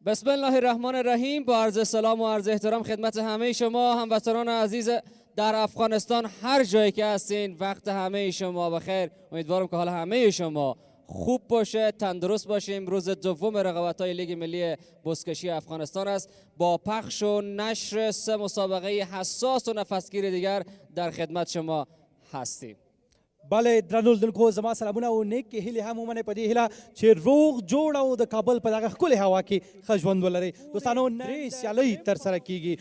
بسم الله الرحمن الرحیم. با عرض سلام و عرض احترام خدمت همه شما هموطنان عزیز در افغانستان، هر جایی که هستین، وقت همه شما بخیر. امیدوارم که حال همه شما خوب باشه، تندرست باشیم. روز دوم رقابت‌های لیگ ملی بزکشی افغانستان است. با پخش و نشر 3 مسابقه حساس و نفسگیر دیگر در خدمت شما هستیم. بله درنو لیدونکو، زما سلامونه او نیکې هیلې هم ومنئ په دې هیله چې روغ جوړ او د کابل په دغه ښکلې هوا کې ښه ژوند ولرئ. دوستانو، درې سیالۍ ترسره کیږي.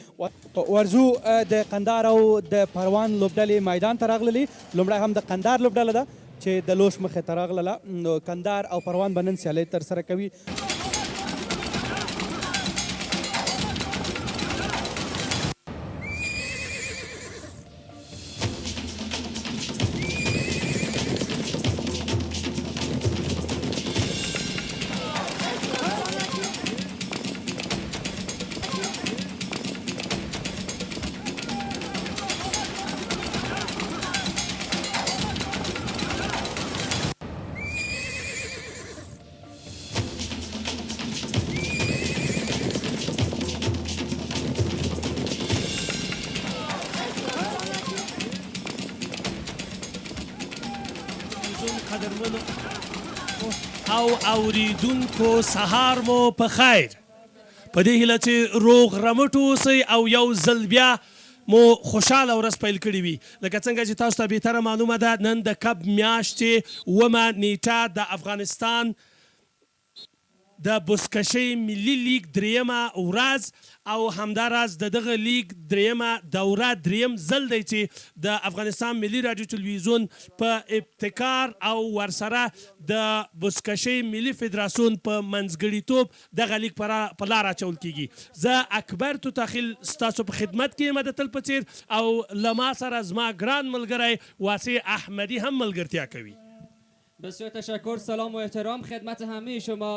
ورزو د قندار او د پروان لوبډلې میدان ته راغللې. لومړی هم د قندار لوبډله ده چې د لوش مخې ته راغلله. نو قندار او پروان به نن سیالۍ ترسره کوي. قدرمنو او اوریدونکو، سهار مو په خیر. په دې هیله چې روغ رمټ اوسئ او یو ځل بیا مو خوشحاله ورځ پیل کړې وي. لکه څنګه چې تاسو ته بهتره معلومه ده، نن د کب میاشتې اومه نیټه د افغانستان د بزکشۍ ملي لیگ دریمه ورځ او همداراز د دغه لیگ دریمه دوره دریم ځل دی چې د افغانستان ملي راډیو تلویزیون په ابتکار او ورسره د بزکشۍ ملي فدراسیون په منځګړیتوب دغه لیگ په لار اچول کیږي. زه اکبر توتاخیل ستاسو په خدمت کې یم د تل په څیر، او له ما سره زما ګران ملګری واسع احمدی هم ملګرتیا کوي. بسیار تشکر. سلام و احترام خدمت همه شما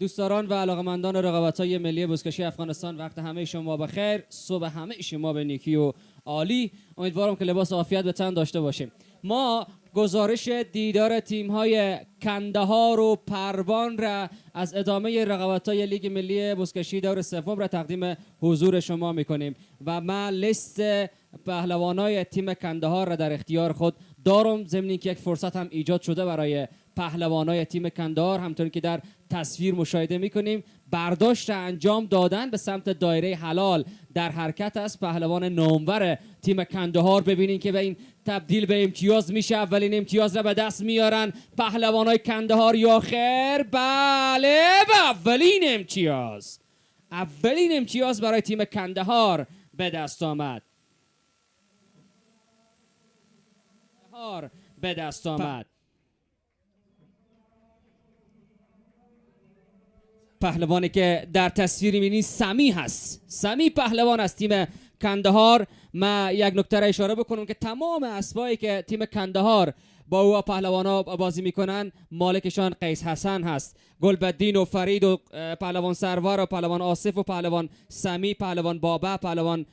دوستداران و علاقمندان رقابت‌های ملی بزکشی افغانستان. وقت همه شما بخیر، صبح همه شما به نیکی و عالی. امیدوارم که لباس عافیت به تن داشته باشیم. ما گزارش دیدار تیم‌های کندهار و پروان را از ادامه رقابت‌های لیگ ملی بزکشی دور سوم را تقدیم حضور شما می‌کنیم و من لیست پهلوانای تیم کندهار را در اختیار خود دارم، ضمن که یک فرصت هم ایجاد شده برای پهلوانای تیم کندهار. همطور که در تصویر مشاهده میکنیم، برداشت انجام دادن به سمت دایره حلال در حرکت است. پهلوان نامور تیم کندهار، ببینین که به این تبدیل به امتیاز میشه. اولین امتیاز را به دست میارن پهلوانای کندهار یا خیر؟ بله، به اولین امتیاز برای تیم کندهار به دست آمد. پهلوانی که در تصویر می‌بینید سمی هست. سمی پهلوان از تیم کندهار. من یک نکته را اشاره بکنم که تمام اسبایی که تیم کندهار با او پهلوانا بازی میکنن مالکشان قیس حسن هست. گلبدین و فرید و پهلوان سرور و پهلوان آصف و پهلوان سمی، پهلوان بابا، پهلوان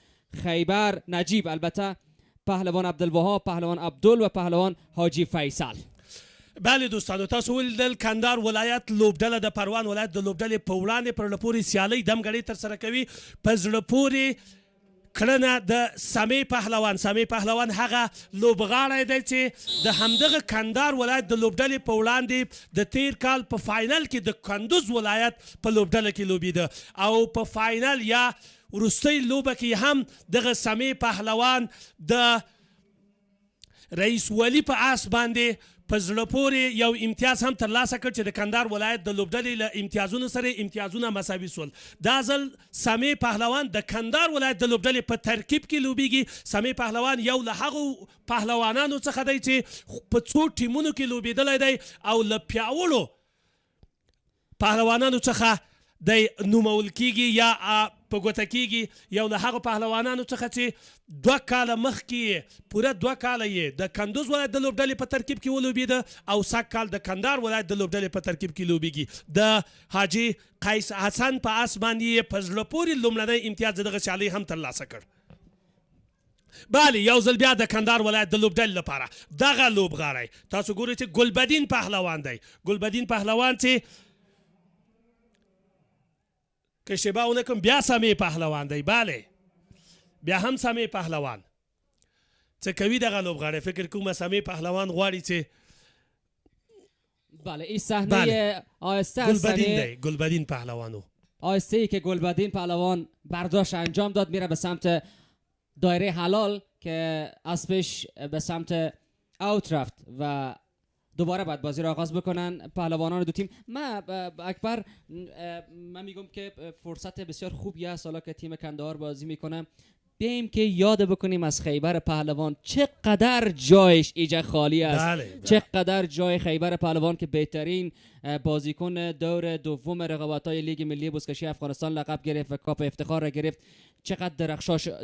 خیبر، نجیب، البته پهلوان عبدالوهاب، پهلوان عبدل و پهلوان حاجی فیصل. بله دوستانو، تاسو ولیدل کندهار ولایت لوبډله د پروان ولایت د لوبډلې په وړاندې په زړه پورې سیالۍ دمګړۍ ترسره کوي. په زړه پورې کړنه د سمی پهلوان. سمی پهلوان هغه لوبغاړی دی چې د همدغه کندهار ولایت د لوبډلې په وړاندې د تیر کال په فاینل کې د کندوز ولایت په لوبډله کې لوبېده او په فاینل یا وروستۍ لوبه کې هم دغه سمی پهلوان د رئیس ولی په آس باندې په زړه پورې یو امتیاز هم ترلاسه کړ چې د کندهار ولایت د لوبډلې له امتیازونو سره امتیازونه مساوي سول. دا ځل سمی پهلوان د کندهار ولایت د لوبډلې په ترکیب کې لوبیږي. سمی پهلوان یو له هغو پهلوانانو څخه دی چې په څو ټیمونو کې لوبېدلی دی او له پیاوړو پهلوانانو څخه دی نومول کیږي یا په ګوته کیږي. یو له هغو پهلوانانو څخه چې 2 کاله مخکې پوره 2 کاله یې د کندوز ولایت د لوبډلې په ترکیب کې ولوبېده او سږ کال د کندهار ولایت د لوبډلې په ترکیب کې لوبېږي. د حاجي قیس حسن په آس باندې یې په زړه پورې لومړنی امتیاز دغه سیالۍ هم ترلاسه کړ. بله، یو ځل بیا د کندهار ولایت د لوبډلې لپاره دغه لوبغاړی تاسو ګورئ چې ګلبدین پهلوان دی. ګلبدین پهلوان چې که اشتباه ونه کوم بیا سمې پهلوان دی بله بیا هم سمې پهلوان څه کوي دغه لوبغاړی فکر کومه سمې پهلوان غواړي چې بله این صحنه آهسته گلبدین دی گلبدین پهلوانو آهسته ای که گلبدین پهلوان برداشت انجام داد میره به سمت دایره حلال که اسبش به سمت اوت رفت و دوباره باید بازی رو آغاز بکنن پهلوانان دو تیم. اکبر من میگم که فرصت بسیار خوبی است حالا که تیم کندهار بازی میکنه بیایم که یاد بکنیم از خیبر پهلوان چقدر جایش ایجا خالی است. چقدر جای خیبر پهلوان که بهترین بازیکن دور دوم رقابت‌های لیگ ملی بزکشی افغانستان لقب گرفت و کاپ افتخار را گرفت چقدر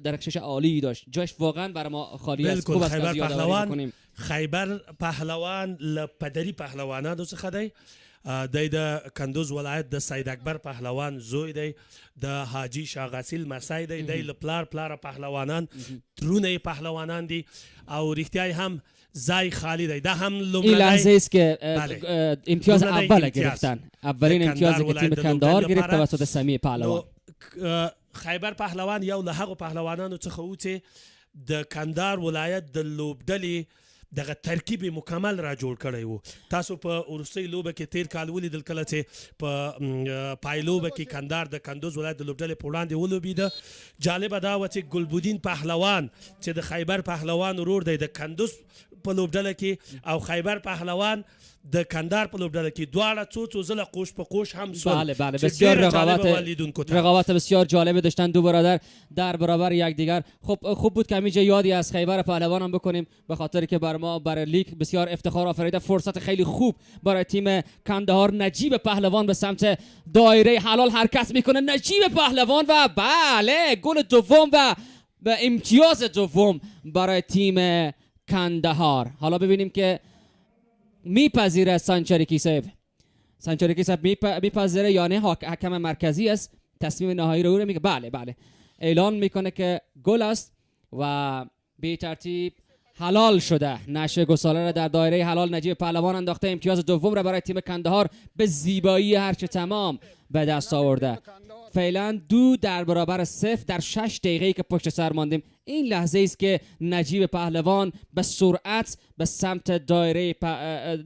درخشش عالی داشت جایش واقعا برای ما خالی است. خوب است خیبر پهلوان خیبر پهلوان لپدری پهلوانانو څخه دی دی د کندوز ولایت د سید اکبر پهلوان زوی دی د حاجی شاغاسیل مسای دی دی له پلار پهلوانان ترونه پهلوانان دی او رښتیا هم ځای خالی دی دا هم لومړی این لحظه است که امتیاز اول گرفتن اولین امتیازی که تیم کندهار گرفت توسط سمیع پهلوان. خیبر پهلوان یو له هغو پهلوانانو څخه و چې د کندهار ولایت د لوبډلې دغه ترکیب مکمل را جوړ کړی و. تاسو په وروستۍ لوبه کې تیر کال ولیدل کله چې په پایلوبه کې کندهار د کندوز ولایت د لوبډلې په وړاندې ولوبېده. جالبه دا وه چې ګلبدین پهلوان چې د خیبر پهلوان ورور دی د کندوز په لوبډله کې او خیبر پهلوان د کندهار په لوبډله کې دواړه څو ځله قوش په قوش هم بله بسیار رقابت بسیار جالب داشتن دو برادر در برابر یکدیگر. خب خوب بود که همینجا یادی از خیبر پهلوان هم بکنیم به خاطر که برای لیگ بسیار افتخار آفریده. فرصت خیلی خوب برای تیم کندهار. نجیب پهلوان به سمت دایره حلال حرکت میکنه. نجیب پهلوان و بله گل دوم و به امتیاز دوم برای تیم کندهار. حالا ببینیم که میپذیره سانچاری کیسیف میپذیره یا نه حکم مرکزی است تصمیم نهایی رو میگه بله اعلان میکنه که گل است و به ترتیب حلال شده. نشه گساله را در دایره حلال نجیب پهلوان انداخته. امتیاز دوم را برای تیم کندهار به زیبایی هرچه تمام به دست آورده. فعلا 2 در برابر 0 در 6 دقیقه‌ای که پشت سر ماندیم. این لحظه است که نجیب پهلوان به سرعت به سمت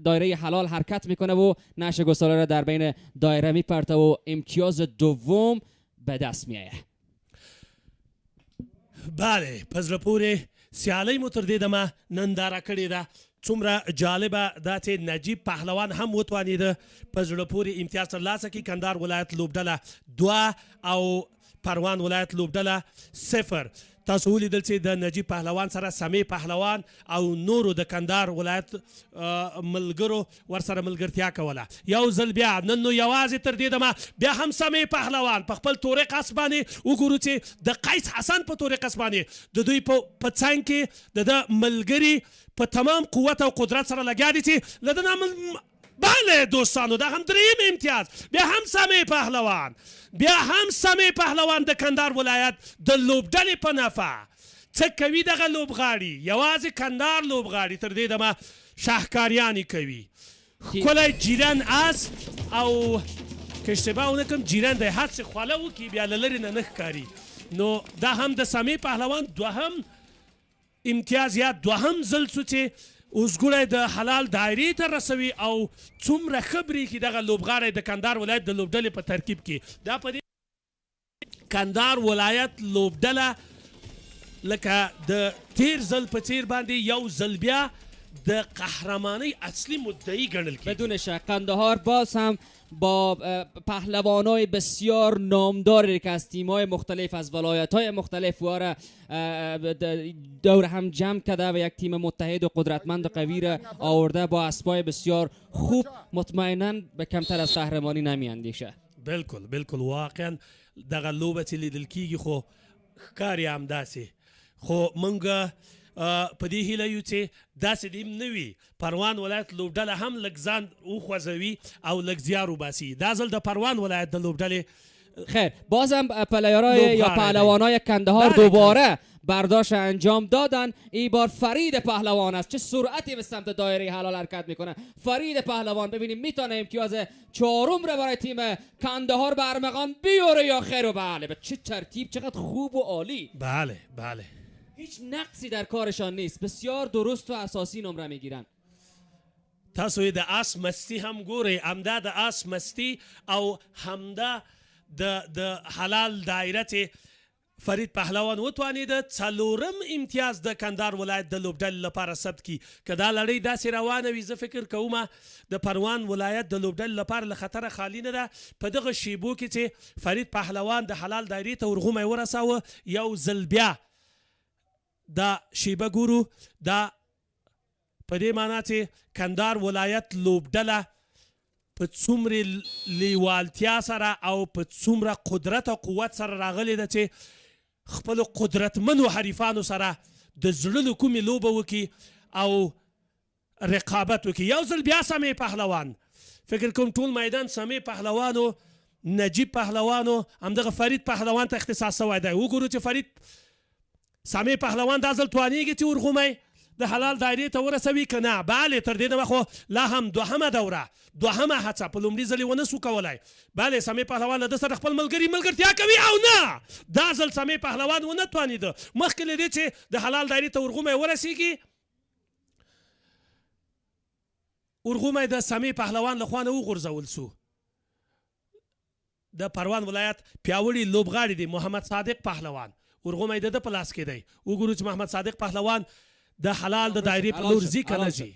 دایره حلال حرکت میکنه و نشه گساله را در بین دایره میپرته و امتیاز دوم به دست میایه. بله په زړه پورې سیالۍ مو تر دې دمه ننداره کړې ده. څومره جالبه دا چې نجیب پهلوان هم وتوانېده په زړه پورې امتیاز ترلاسه کړي. کندهار ولایت لوبډله 2 او پروان ولایت لوبډله 0. تاسو ولیدل چې د نجیب پهلوان سره سمیع پهلوان او نورو د کندهار ولایت ملګرو ورسره ملګرتیا کوله. یو ځل بیا نن نو یوازې تر دې دمه بیا هم سمیع پهلوان په خپل طارق اس باندې وګورو چې د قیس حسن په طارق اس باندې د دوی په څنګ کې د ملګري په تمام قوت او قدرت سره لګیا دي چې له ده نه بله دوستانو دا هم دریم امتیاز بیا هم سمیع پهلوان د کندهار ولایت د لوبډلې په نفع. څه کوي دغه لوبغاړي یوازې کندهار لوبغاړي تر دې دمه شاهکاریانې کوي. ښکلی جیرن اس او که اشتباه ونه کړم جیرن دی هر څه خوله وکړي بیا له لرې نه ښکاري. نو دا هم د سمیع پهلوان دوهم امتیاز یا دوهم ځل څو چې اوسګوړی د حلال دایرې ته رسوي او څومره ښه برېښي دغه لوبغاړی د کندهار ولایت د لوبډلې په ترکیب کې. دا په دې کندهار ولایت لوبډله لکه د تیر ځل په څیر باندې یو ځل بیا د قهرمانی اصلی مدعی گڼل کیږي. بدون شک قندهار باز هم با پهلوانای بسیار نامداری که از تیم‌های مختلف از ولایت‌های مختلف واره دور هم جمع کرده و یک تیم متحد و قدرتمند و قوی را آورده با اسبای بسیار خوب. مطمئناً به کمتر از قهرمانی نمی‌اندیشه. بالکل واقعا دغه لوبه چې لیدل کیږي خو ښکاري همداسې خو موږ په دې هیله یو چې داسې دې نه وي پروان ولایت لوبډله هم لږ ځان وخوځوي او لږ زیار وباسي. دا ځل د پروان ولایت د لوبډلې خیر بازم پلیرهای یا پهلوانای کندهار دوباره برداشت انجام دادن. این بار فرید پهلوان است، چه سرعتی به سمت دایره حلال حرکت میکنه. فرید پهلوان ببینیم میتونه امتیاز 4 رو برای تیم کندهار به ارمغان بیاره یا خیر. و بله، به چه ترتیب، چقدر خوب و عالی. بله بله، هیچ نقصی در کارشان نیست، بسیار درست و اساسی نمره میگیرن. تاسو د آس مستی هم ګورئ، همدا د آس مستی او همدا د حلال دایره چې فرید پهلوان وتوانید څلورم امتیاز د کندهار ولایت د لوبډلې لپاره ثبت کړي. که دا لړۍ داسې روانه وي، زه فکر کوم د پروان ولایت د لوبډلې لپاره له خطره خالي نه ده. په دغه شیبو کې چې فرید پهلوان د حلال دایرې ته ورغومی ورساوه، یو ځل بیا دا شیبه ګورو، دا په دې معنا چې کندهار ولایت لوبډله په څومره لیوالتیا سره او په څومره قدرت او قوت سره راغلې ده چې خپلو قدرتمنو حریفانو سره د زړه له کومې لوبه وکړي او رقابت وکړي. یو ځل بیا سمې پهلوان، فکر کوم ټول میدان سمې پهلوانو، نجیب پهلوانو، همدغه فرید پهلوان ته اختصاص شوی دی. وګورو چې فرید سمې پهلوان دا ځل توانیږي چې ورغومی د حلال دایرې ته ورسوي که نه. بله، تر دې دمه خو لا هم دوهمه دوره، دوهمه هڅه په لومړي ځل یې ونه سو کولی. بله، سمې پهلوان له ده سره خپل ملګرتیا کوي او نه، دا ځل سمې پهلوان ونه توانېده. مخکې له دې چې د حلال دایرې ته ورغومی ورسېږي، ورغومی د سمې پهلوان له خوا نه وغورځول سو. د پروان ولایت پیاوړي لوبغاړي دی محمد صادق پهلوان، ورغومی د ده په لاس کې دی. وګورو چې محمد صادق پهلوان د حلال د دایرې په لور ځي که نه ځي.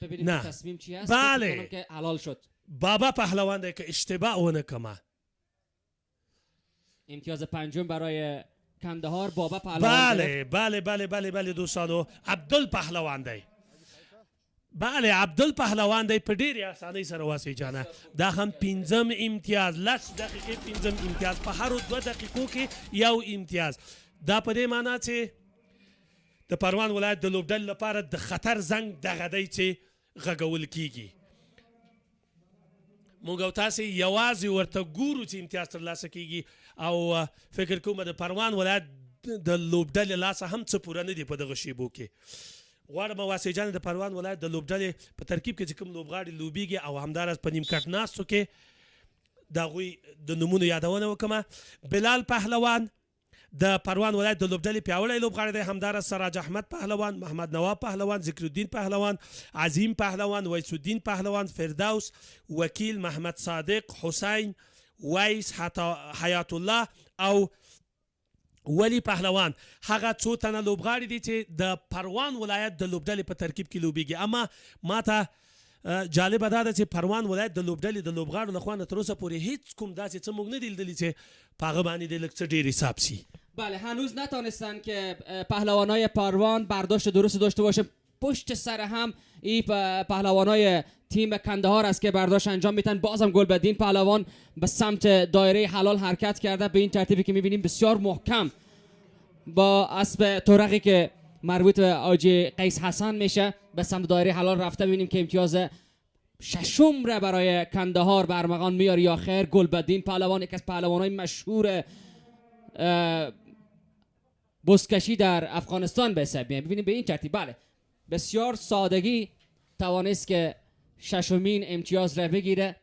ببینیم تصمیم چی هست. بله، که حلال شد. بابا پهلوان دی که اشتباه ونه کمه. امتیاز 5 برای کندهار، بابا پهلوان. بله بله بله بله بله دوستانو، عبدل پهلوان دی. بله، عبدل پهلوان دی په ډېرې اسانۍ سره واسي جانه. دا هم 5م امتیاز، 10 دقیقې 5م امتیاز، په هرو 2 دقیقو کې یو امتیاز. دا په دې معنا چې د پروان ولایت د لوبډلې لپاره د خطر زنګ دغه دی چې غږول کیږي. موږ او تاسې یوازې ورته ګورو چې امتیاز ترلاسه کیږي، او فکر کوم د پروان ولایت د لوبډلې لاسه هم څه پوره نه دي په دغه شیبو کې. غواړم واسي جان د پروان ولایت د لوبډلې په ترکیب کې چې کوم لوبغاړي لوبیږي او همداراز په نیمکټ ناستو کې د هغوی د نومونو یادونه وکړمه. بلال پهلوان د پروان ولایت د لوبډلې پیاوړی لوبغاړی دی، همداراز سراج احمد پهلوان، محمد نواب پهلوان، ذکرالدین پهلوان، عظیم پهلوان، ویس الدین پهلوان، فردوس، وکیل محمد صادق، حسین، ویس، حیات الله او ولی پهلوان. هغه څو تنه لوبغاړي دي چې د پروان ولایت د لوبډلې په ترکیب کې لوبیږي. اما ماته جالبه دا ده چې پروان ولایت د لوبډلې د لوبغاړو له خوا نه تر اوسه پورې هیڅ کوم داسې څه موږ نه دي لیدلي چې په هغه باندې د لږ څه ډېر حساب سي. بله، هنوز نتانستن که پهلوانای پروان برداشت درست داشته باشه. پشت سر هم این پهلوانای تیم کندهار است که برداشت انجام میتن. بازم گلبدین پهلوان به سمت دایره حلال حرکت کرده، به این ترتیبی که میبینیم بسیار محکم با اسب تورقی که مربوط به آجی قیس حسن میشه به سمت دایره حلال رفته. ببینیم که امتیاز 6 را برای کندهار به ارمغان میاره یا خیر. گلبدین پهلوان یک از پهلوانای مشهور بزکشی در افغانستان به حساب میاد. ببینیم به این ترتیب بله بسیار سادگی توانست که 6مین امتیاز را بگیره.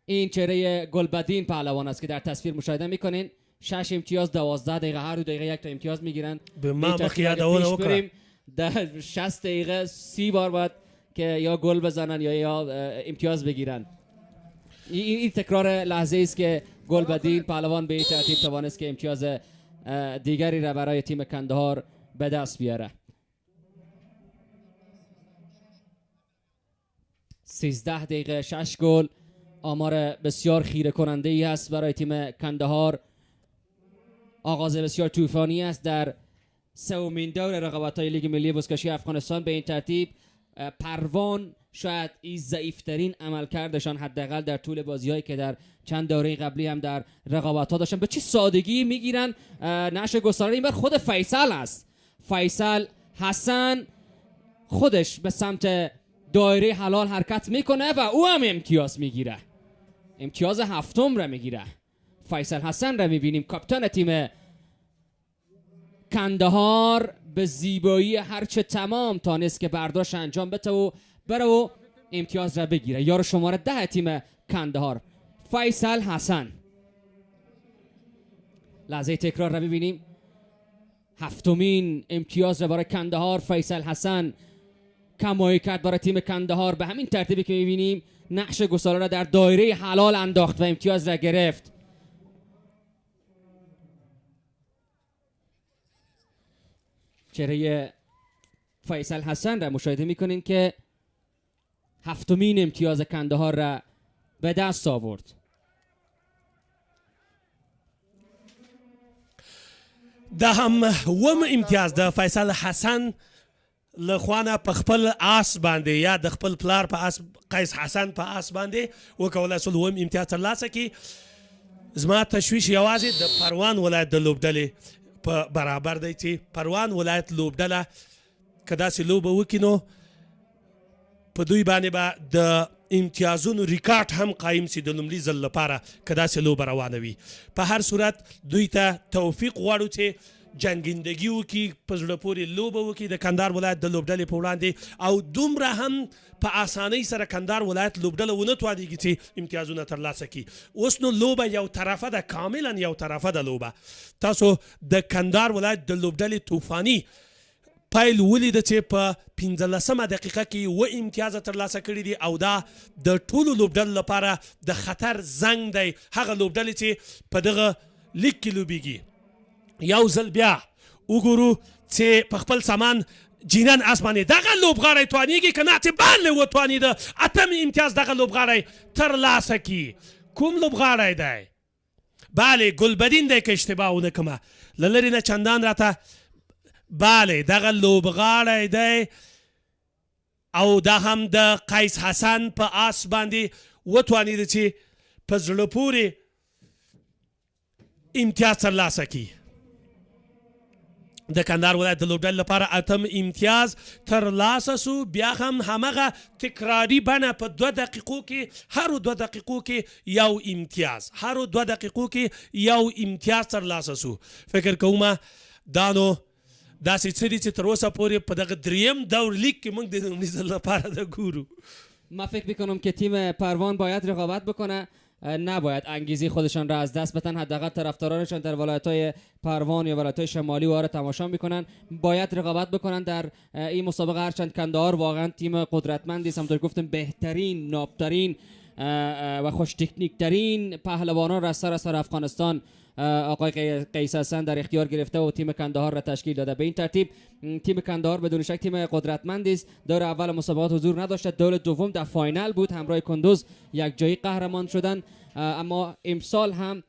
این چهره گلبدین پهلوان است که در تصویر مشاهده میکنین. 6 امتیاز، 12 دقیقه، هر 2 دقیقه یک تا امتیاز میگیرن. به ما مخیادونه وکړه در 60 دقیقه 30 بار باید که یا گل بزنن یا امتیاز بگیرن. این تکرار لحظه است که گلبدین پهلوان به این ترتیب توانست که امتیاز دیگری را برای تیم کندهار به دست بیاره. 13 دقیقه 6 گل، آمار بسیار خیره کننده ای است برای تیم کندهار. آغاز بسیار طوفانی است در 3مین دور رقابت‌های لیگ ملی بزکشی افغانستان. به این ترتیب پروان شاید این ضعیف‌ترین عملکردشان حداقل در طول بازی‌هایی که در چند دوره قبلی هم در رقابت‌ها داشتن. به چه سادگی میگیرن. نقش گسترده این بار خود فیصل است. فیصل حسن خودش به سمت دایره حلال حرکت میکنه و او هم امتیاز میگیره. امتیاز 7م را میگیره. فیصل حسن را میبینیم، کاپیتان تیم کندهار. به زیبایی هرچه تمام تانست که برداشت انجام بده و بره و امتیاز را بگیره. یار شماره 10 تیم کندهار فیصل حسن. لحظه تکرار را ببینیم. 7مین امتیاز را برای کندهار فیصل حسن کمایی کرد برای تیم کندهار. به همین ترتیبی که میبینیم نقش گساله را در دایره حلال انداخت و امتیاز را گرفت. چهره فیصل حسن را مشاهده میکنین که 7مین امتیاز کندهار را به دست آورد. د وم امتیاز د فیصل حسن لخوانه په خپل آس باندې یا د خپل پلار په آس قیس حسن په آس باندې وکولای سول وم امتیاز ترلاسه کړي. زما تشویش یوازې د پروان ولایت د لوبډلې په برابر دی چې پروان ولایت لوبډله که داسې لوبه وکړي نو په دوی باندې به د امتیازونو ریکارډ هم قایم سي د لومړي ځل لپاره که داسې لوبه روانه وي. په هر صورت دوی ته توفیق غواړو چې جنګندګي وکړي، په زړه پورې لوبه وکړي د کندهار ولایت د لوبډلې په وړاندې، او دومره هم په اسانۍ سره کندهار ولایت لوبډله ونه توانېږي چې امتیازونه ترلاسه کړي. اوس نو لوبه یو طرفه ده، کاملا یو طرفه ده لوبه. تاسو د کندهار ولایت د لوبډلې طوفاني پایل ولیده چې په 15مه دقیقه کې 7 امتیازه ترلاسه کړي دي، او دا د ټولو لوبډلو لپاره د خطر زنګ دی. هغه لوبډلې چې په دغه لیګ کې لوبیږي یو ځل بیا وګورو چې په خپل سامان جینان آس باندې دغه لوبغاړی توانېږي که نه چې بله وتوانېده 8 امتیاز دغه لوبغاړی ترلاسه کړي. کوم لوبغاړی دی؟ بله ګلبدین دی که اشتباه ونه کړمه، له لرې نه چندان راته بله دغه لوبغاړی دی، او دا هم د قیس حسن په آس باندې وتوانېده چې په زړه پورې امتیاز ترلاسه کړي. د کندهار ولایت د لوبډلې لپاره 8 امتیاز ترلاسه سو. بیا هم همغه تکراري بڼه په 2 دقیقو کې، هرو 2 دقیقو کې یو امتیاز، هرو 2 دقیقو کې یو امتیاز ترلاسه سو. فکر کومه دا نو داسې څه دي چې تر اوسه پورې په دغه دریم دور لیگ کې موږ د لومړي ځل لپاره د ګورو. من فکر میکنم که تیم پروان باید رقابت بکنه، نباید انگیزه خودشان را از دست بدن. حداقل طرفدارانشان در ولایت‌های پروان یا ولایت‌های شمالی و آره تماشا میکنن، باید رقابت بکنن در این مسابقه. هرچند کندهار واقعا تیم قدرتمندی است، همونطور گفتم بهترین، نابترین و خوش تکنیک ترین پهلوانان را از سراسر افغانستان آقای قیس حسن در اختیار گرفته و تیم کندهار را تشکیل داده. به این ترتیب تیم کندهار بدون شک تیم قدرتمندی است. دور اول مسابقات حضور نداشته، دور دوم در فاینال بود، همراه کندوز یک جایی قهرمان شدن، اما امسال هم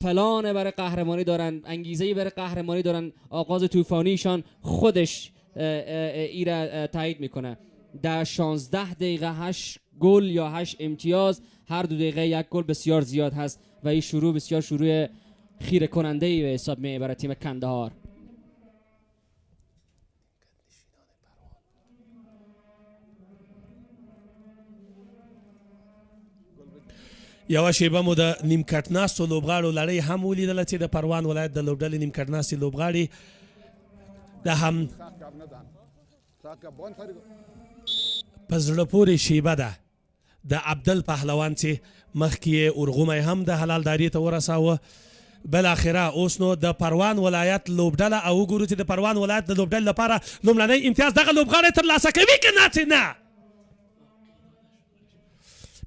پلان برای قهرمانی دارن، انگیزه برای قهرمانی دارن. آغاز طوفانیشان خودش ای را تایید میکنه. در 16 دقیقه 8 گل یا 8 امتیاز، هر 2 دقیقه 1 گل بسیار زیاد هست و این شروع بسیار شروع خیره کننده ای به حساب می برای تیم کندهار. یوه شیبه مو د نیمکټ ناستو لوبغاړو لړۍ هم ولیدله چې د پروان ولایت د لوبډلې نیمکټ ناستې لوبغاړي دا هم په زړه پورې شیبه ده د عبدل پهلوان چې مخکې یې ارغومی هم د حلالداري ته ورساوه. بالاخره اوس نو د پروان ولایت لوبډله، او وګورو چې د پروان ولایت د لوبډلې لپاره لومړنی امتیاز دغه لوبغاړی ترلاسه کوي که نه چې نه.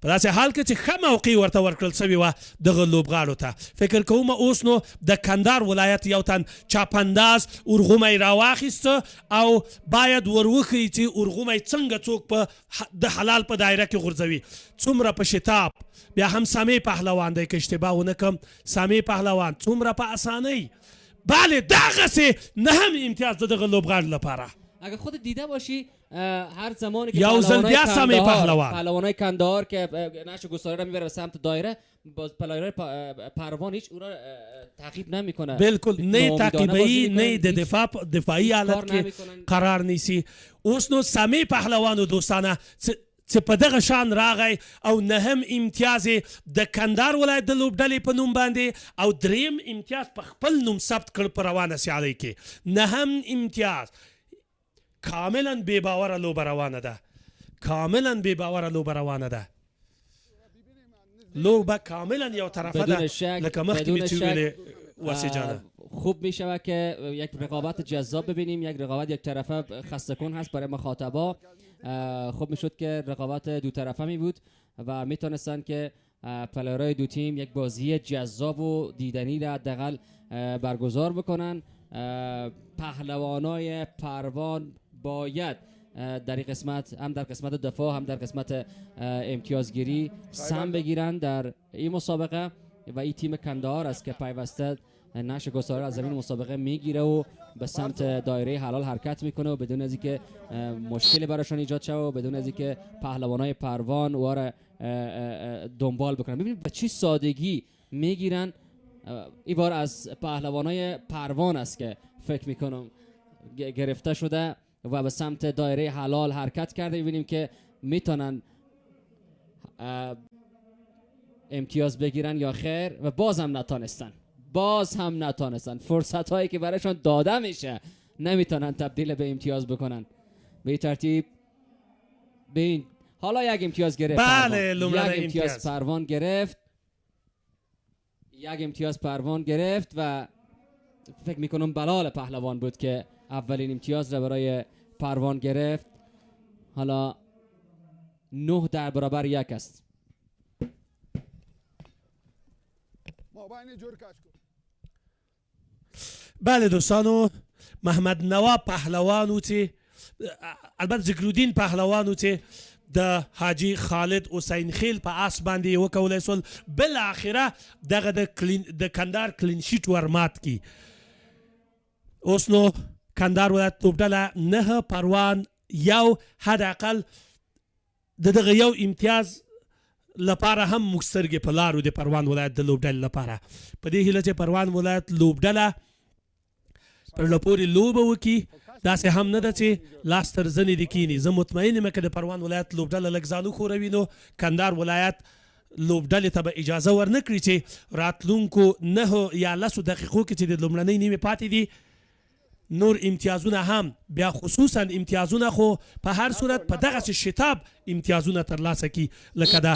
په داسې حال کې چې ښه موقع ورته ورکړل سوې وه دغه لوبغاړو ته. فکر کوم اوس نو د کندهار ولایت یو تن چاپنداز ارغومی راواخیسته او باید وروښیي چې ارغومی څنګه څوک په د حلال په دایره کې غورځوي. څومره په شتاب. بیا هم سامی پهلوان دی که اشتباه ونه کړم، سامی پهلوان څومره په اسانۍ. بله دغسې 9 امتیاز د دغه لوبغاړو لپاره. اگه خود دیده باشی هر زمانی که پهلوانای کندهار که نقش گساره را میبره به سمت دایره، باز پلایرهای پروان هیچ او را تعقیب نمیکنه. بالکل نه تعقیبی نه د دفاعی حالت کې قرار نیسی. اوس نو سامی پهلوان و دوستانه چې په دغه شان راغی او نهم امتیاز د کندهار ولایت د لوبډلې په نوم باندې او دریم امتیاز په خپل نوم ثبت کړ په روانه سیالۍ کې. نهم امتیاز. کاملا بې باوره لوبه روانه ده، کاملا بې باوره لوبه روانه ده. لوبه کاملا یو طرفه ده لکه مخکې مې چې ویلې واسه جانه. خوب می شود که یک رقابت جذاب ببینیم، یک رقابت یک طرفه خسته کن هست برای مخاطبا. خوب می شد که رقابت دو طرفه می بود و می تونستن که پلیرهای دو تیم یک بازی جذاب و دیدنی را حداقل برگزار بکنن. پهلوانای پروان باید در این قسمت هم در قسمت دفاع هم در قسمت امتیازگیری سهم بگیرن در این مسابقه و این تیم کندهار است که پیوسته نقش گساره از زمین مسابقه میگیره و به سمت دایره حلال حرکت میکنه و بدون از اینکه مشکلی براشون ایجاد شه و بدون از اینکه پهلوانای پروان واره دنبال بکنن. ببینید به چه سادگی میگیرن. این بار از پهلوانای پروان است که فکر میکنم گرفته شده و به سمت دایره حلال حرکت کرده. ببینیم که میتونن امتیاز بگیرن یا خیر و باز هم نتانستن. فرصت هایی که برایشان داده میشه نمیتونن تبدیل به امتیاز بکنن. به این ترتیب حالا یک امتیاز گرفت. بله، یک امتیاز پروان گرفت. یک امتیاز پروان گرفت و فکر میکنم بلال پهلوان بود که اولین امتیاز را برای پروان گرفت. حالا 9 در برابر 1 است. بله دوستانو، محمد نواب پهلوان و چې البته ذکرالدین پهلوان و چې د حاجی خالد حسین خیل په آس باندې وکولی سول بالاخره دغه د کندهار کلین شیټ ورمات کی. اوس نو کندهار ولایت لوبډله 9 پروان 1 حداقل د دغه یو امتیاز لپاره هم موږ سترګې په لارو د پروان ولایت د لوبډلې لپاره. په دې هیله چې پروان ولایت لوبډله پر لپورې لوبه وکړي. داسې هم نه ده چې لاس تر زنې دې کیني. زه مطمئن یم که د پروان ولایت لوبډله لږ ځان وښوروي نو کندهار ولایت لوبډلې ته به اجازه ورنه کړي چې راتلونکو 9 یا 10 دقیقو کې چې د لومړنۍ نیمې پاتې دي نور امتیازونه هم بیا خصوصا امتیازونه خو په هر صورت په دغسې شتاب امتیازونه ترلاسه کړي. لکه دا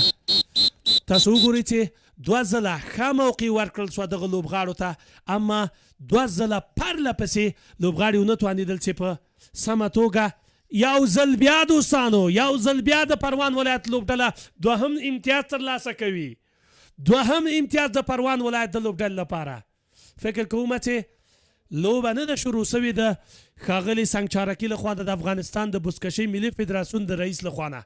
تاسو وګورئ چې 2 ځله ښه موقع ورکړل سوه دغه لوبغاړو ته، اما 2 ځله پرله پسې لوبغاړي ونه توانېدل چې په سمه توګه یو ځل بیا دوستانو یو ځل بیا د پروان ولایت لوبډله دوهم امتیاز ترلاسه کوي. دوهم امتیاز د پروان ولایت د لوبډلې لپاره. فکر کوم چې لوبه نه ده شروع سوې د ښاغلي سنګ چارکي لخوا د افغانستان د بزکشۍ ملي فدراسیون د رئیس لخوا نه.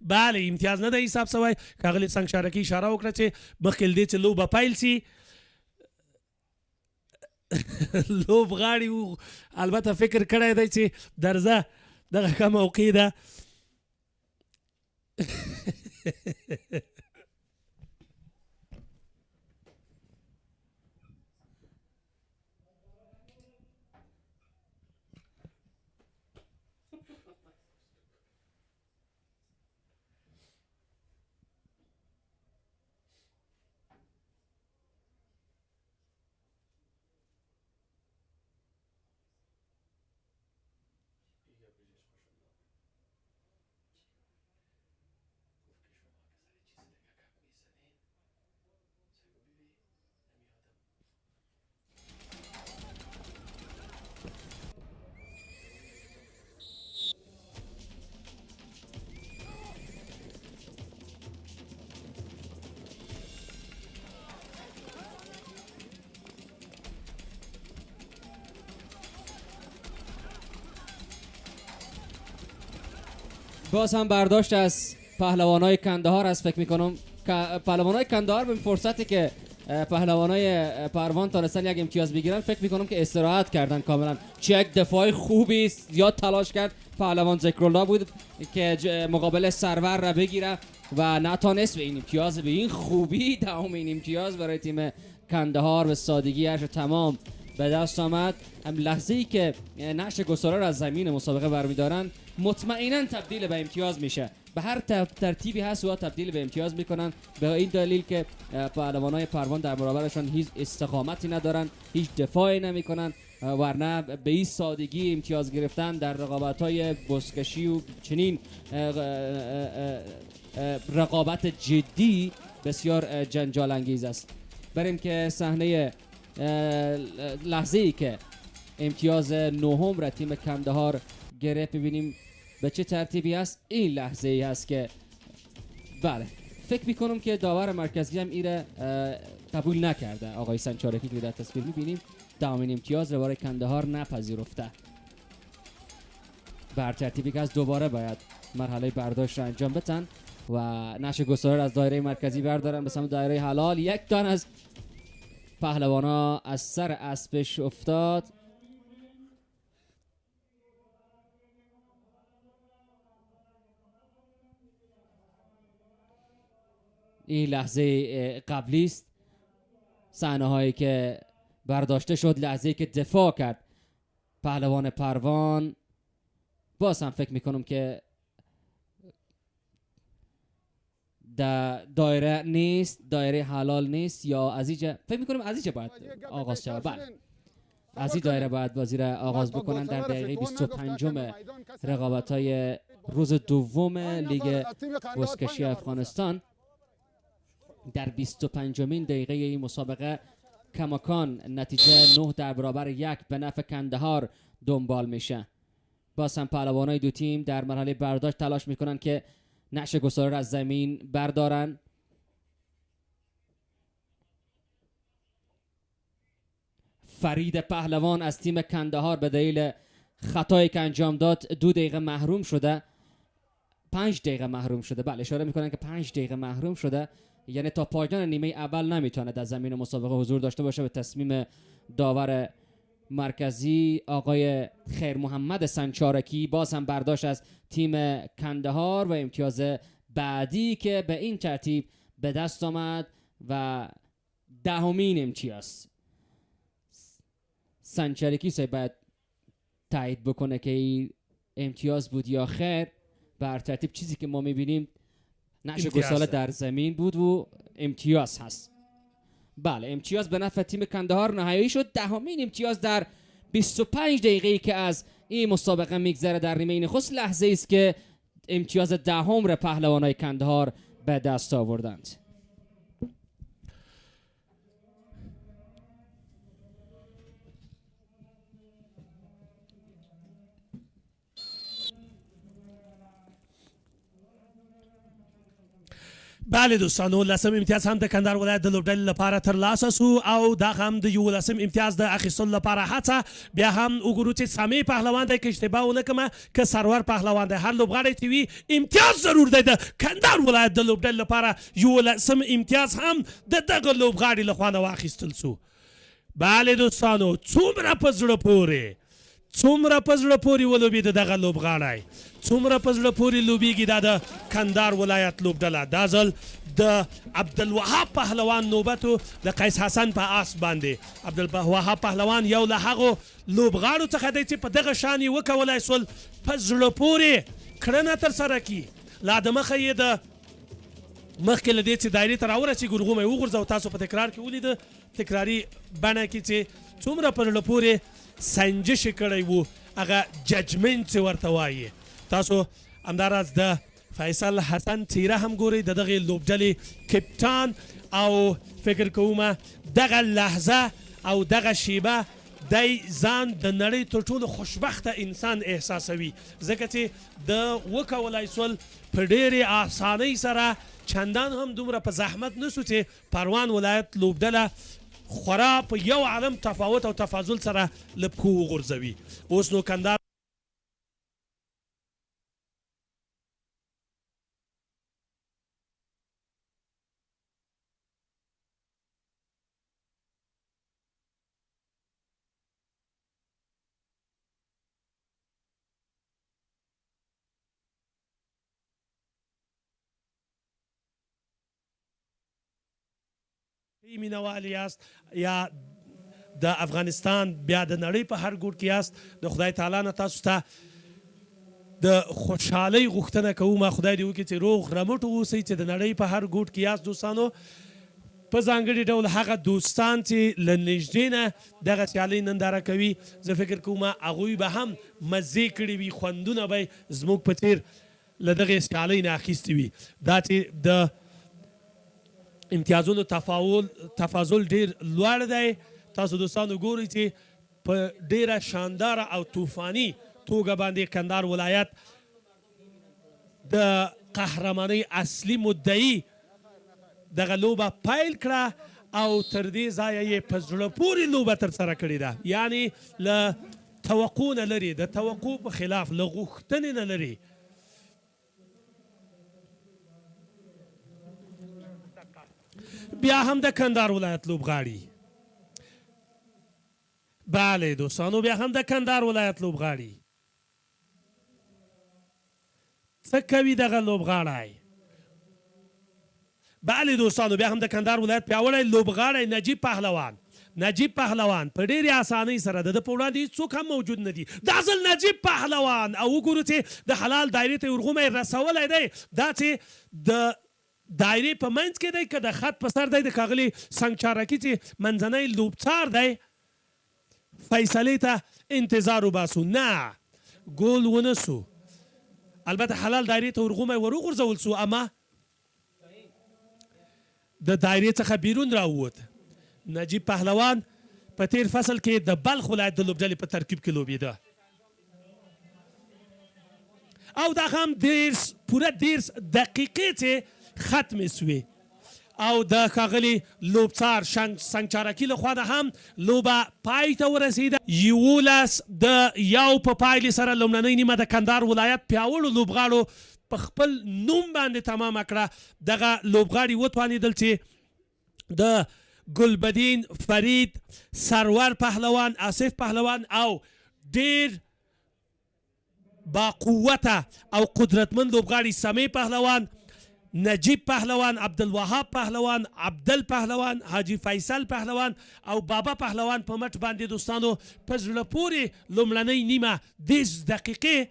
بله امتیاز نه ده حساب سوی. ښاغلي سنګ چارکي اشاره وکړه چې مخکې له دې چې لوبه پیل سي لوبغاړي البته فکر کړی دی چې درځه دغه ښه موقع ده. باز هم برداشت از پهلوانای کندهار است. فکر میکنم پهلوانای کندهار به فرصتی که پهلوانای پروان تونستن یک امتیاز بگیرن فکر میکنم که استراحت کردن کاملا. چه یک دفاع خوبی است، زیاد تلاش کرد پهلوان ذکرالله بود که مقابل سرور را بگیره و نتونست. به این امتیاز، به این خوبی دومین امتیاز برای تیم کندهار به سادگی تمام به دست آمد. هم لحظه ای که نعش گسارا را از زمین مسابقه برمیدارن مطمئنا تبدیل به امتیاز میشه. به هر ترتیبی هست و تبدیل به امتیاز میکنن، به این دلیل که پهلوانای پروان در برابرشان هیچ استقامتی ندارن، هیچ دفاعی نمیکنن، ورنه به این سادگی امتیاز گرفتن در رقابت‌های بزکشی و چنین رقابت جدی بسیار جنجال انگیز است. بریم که صحنه لحظه ای که امتیاز نهم را تیم کندهار گرفت ببینیم به چه ترتیبی است. این لحظه ای هست که بله فکر میکنم که داور مرکزی هم ایره قبول نکرده. آقای سنچارکی که در تصویر میبینیم دهمین امتیاز را برای کندهار نپذیرفته. بر ترتیبی که از دوباره باید مرحله برداشت را انجام بدن و نعش گسارا از دایره مرکزی بردارن به سمت دایره حلال. یک دان از پهلوانا از سر اسبش افتاد. این لحظه قبلی است، صحنه هایی که برداشته شد، لحظه که دفاع کرد پهلوان پروان. باز هم فکر میکنم که دایره نیست، دایره حلال نیست، یا از اینجا فکر میکنم از اینجا باید آغاز شود. بله از این دایره باید بازی را آغاز بکنن در دقیقه 25 رقابت های روز دوم لیگ بزکشی افغانستان. در 25مین دقیقه این مسابقه کماکان نتیجه 9 در برابر 1 به نفع کندهار دنبال میشه. باز هم پهلوانای دو تیم در مرحله برداشت تلاش میکنن که نعش گسارا را از زمین بردارن. فرید پهلوان از تیم کندهار به دلیل خطایی که انجام داد 2 دقیقه محروم شده، 5 دقیقه محروم شده. بله اشاره میکنن که 5 دقیقه محروم شده، یعنی تا پایان نیمه اول نمیتونه در زمین مسابقه حضور داشته باشه. به تصمیم داور مرکزی آقای خیر محمد سنچارکی باز هم برداشت از تیم کندهار و امتیاز بعدی که به این ترتیب به دست آمد و دهمین امتیاز. سنچارکی باید تایید بکنه که این امتیاز بود یا خیر. بر ترتیب چیزی که ما میبینیم نعش گسارا در زمین بود و امتیاز هست. بله امتیاز به نفع تیم کندهار نهایی شد. دهمین امتیاز در 25 دقیقه‌ای که از این مسابقه میگذره در نیمه نخست. لحظه است که امتیاز دهم را پهلوانای کندهار به دست آوردند. بله دوستانو، لسم امتیاز هم د کندهار ولایت د لوبډلې لپاره ترلاسه سو او دا هم د 11 امتیاز د اخیستلو لپاره هڅه. بیا هم وګورو چې سامي پهلوان دی که اشتباه ونه کړمه که سرور پهلوان دی، هر لوبغاړی چې وي امتیاز ضرور دی د کندهار ولایت د لوبډلې لپاره. 11 امتیاز هم د دغه لوبغاړي له خوا نه واخیستل سو. بله دوستانو، څومره په زړه پورې ولوبېده دغه لوبغاړی، څومره په زړه پورې لوبېږي دا د کندهار ولایت لوبډله. دا ځل د عبدالوهاب پهلوان نوبتو د قیس حسن په آس باندې. عبدالوهاب پهلوان یو له هغو لوبغاړو څخه دی چې په دغه شان یې وکولی سول په زړه پورې کړنه ترسره کړي. لا دمخه یې د مخکې له دې چې دایرې ته راورسېږي ورغومی وغورځو. تاسو په تکرار کې ولیده تکراري بڼه کې چې څومره په زړه پورې سنجش کړی وو، هغه ججمنټ چې ورته وایي. تاسو همداراز د فیصل حسن څیره هم ګورئ، د دغې لوبډلې کپټان، او فکر کومه دغه لحظه او دغه شیبه دی ځان د نړۍ تر ټولو خوشبخته انسان احساسوي، ځکه چې د وکولای سول په ډېرې اسانۍ سره چندان هم دومره په زحمت نسو چې پروان ولایت لوبډله خورا په یو عالم تفاوت او تفاضل سره له پښو وغورځوي. اوس نو کندهار مینوال یاست یا د افغانستان بیا د نړۍ په هر ګوټ کې یاست د خدای تعالی نه تاسو ته د خوشحالۍ غوښتنه کوم خدای دې وکړي چې روغ رمټ اوسئ چې د نړۍ په هر ګوټ کې یاست دوستانو په ځانګړي ډول هغه دوستان چې له نږدې نه دغه سیالۍ ننداره کوي زه فکر کوم هغوی به هم مزې کړي وي خوندونه به زموږ په څېر له دغې سیالۍ نه اخیستې وي دا چې د امتیازونو تفاضل ډېر لوړ دی تاسو دوستانو ګورئ چې په ډېره شانداره او طوفاني توګه باندې کندهار ولایت د قهرمانۍ اصلي مدعي دغه لوبه پیل کړه او تر دې ځایه یې په زړه پورې لوبه ترسره کړې ده یعنې له توقع نه لرې د توقع په خلاف له غوښتنې نه لرې بیا هم د کندهار ولایت لوبغاړي بله دوستانو بیا هم د کندهار ولایت لوبغاړي څه کوي دغه لوبغاړی بله دوستانو بیا هم د کندهار ولایت پیاوړی لوبغاړی نجیب پهلوان په ډېرې اسانۍ سره د په وړاندې هېڅوک هم موجود نه دي دا ځل نجیب پهلوان او وګورو چې د حلال دایرې ته یې ورغومی رسولی دی دا چې د دایرې په منځ کې دی که د خط په سر دی د ښاغلي سنګچارکي چې منځنی لوبڅار دی فیصلې ته انتظار وباسو نه ګول ونه سو البته حلال دایرې ته ورغومی وروغورځول سو اما د دایرې څخه بیرون راووت نجیب پهلوان په تیر فصل کې د بلخ ولایت د لوبډلې په ترکیب کې لوبېده او دا هم پوره 10 دقیقې چې ختمې سوې او د ښاغلي لوبڅار سنګچارکي لخوا نه هم لوبه پای ته ورسېده 11 د یو په پایلې سره لومړنۍ نیمه د کندهار ولایت پیاوړو لوبغاړو په خپل نوم باندې تمامه کړه دغه لوبغاړي وتوانېدل چې د ګلبدین فرید سرور پهلوان آصف پهلوان او ډېر باقوته او قدرتمند لوبغاړي سمیع پهلوان نجیب پهلوان عبدالوهاب پهلوان عبدل پهلوان حاجی فیصل پهلوان او بابا پهلوان په مټ باندې دوستانو په زړه پورې لومړنۍ نیمه 10 دقیقې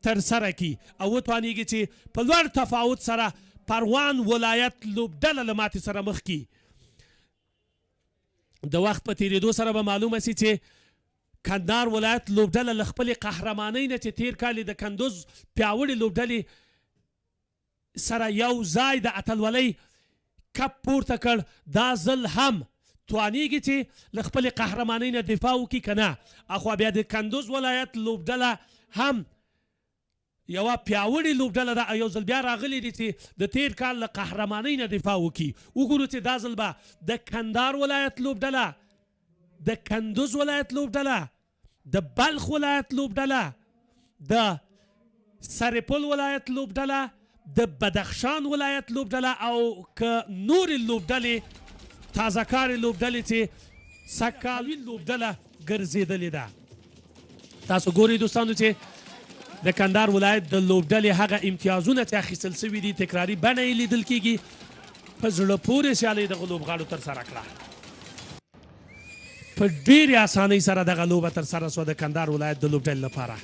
ترسره کړي او وتوانېږي چې په لوړ تفاوت سره پروان ولایت لوبډله له ماتې سره مخ کړي د وخت په تېرېدو سره به معلومه سي چې کندهار ولایت لوبډله له خپلې قهرمانۍ نه چې تېر کال د کندوز پیاوړې لوبډلې سره یو ځای د اتلولۍ کپ پورته کړ دا ځل هم توانېږي چې له خپلې قهرمانۍ نه دفاع وکړي که نه اخوا بیا د کندوز ولایت لوبډله هم یوه پیاوړې لوبډله ده او یو ځل بیا راغلی دي چې د تېر کال له قهرمانۍ نه دفاع وکړي وګورو چې دا ځل به د کندهار ولایت لوبډله د کندوز ولایت لوبډله د بلخ ولایت لوبډله د سرپل ولایت لوبډله د بدخشان ولایت لوبډله او که نورې لوبډلې تازهکارې لوبډلې چې سږکالوي لوبډله ګرځېدلې ده تاسو ګورئ دوستانو چې د کندهار ولایت د لوبډلې هغه امتیازونه چې اخیستل سوي دي تکراري بڼه یې لیدل کېږي په زړه پورې سیالۍ دغه لوبغاړو ترسره کړه په ډېرې اسانۍ سره دغه لوبه ترسره سوه د کندهار ولایت د لوبډلې لپاره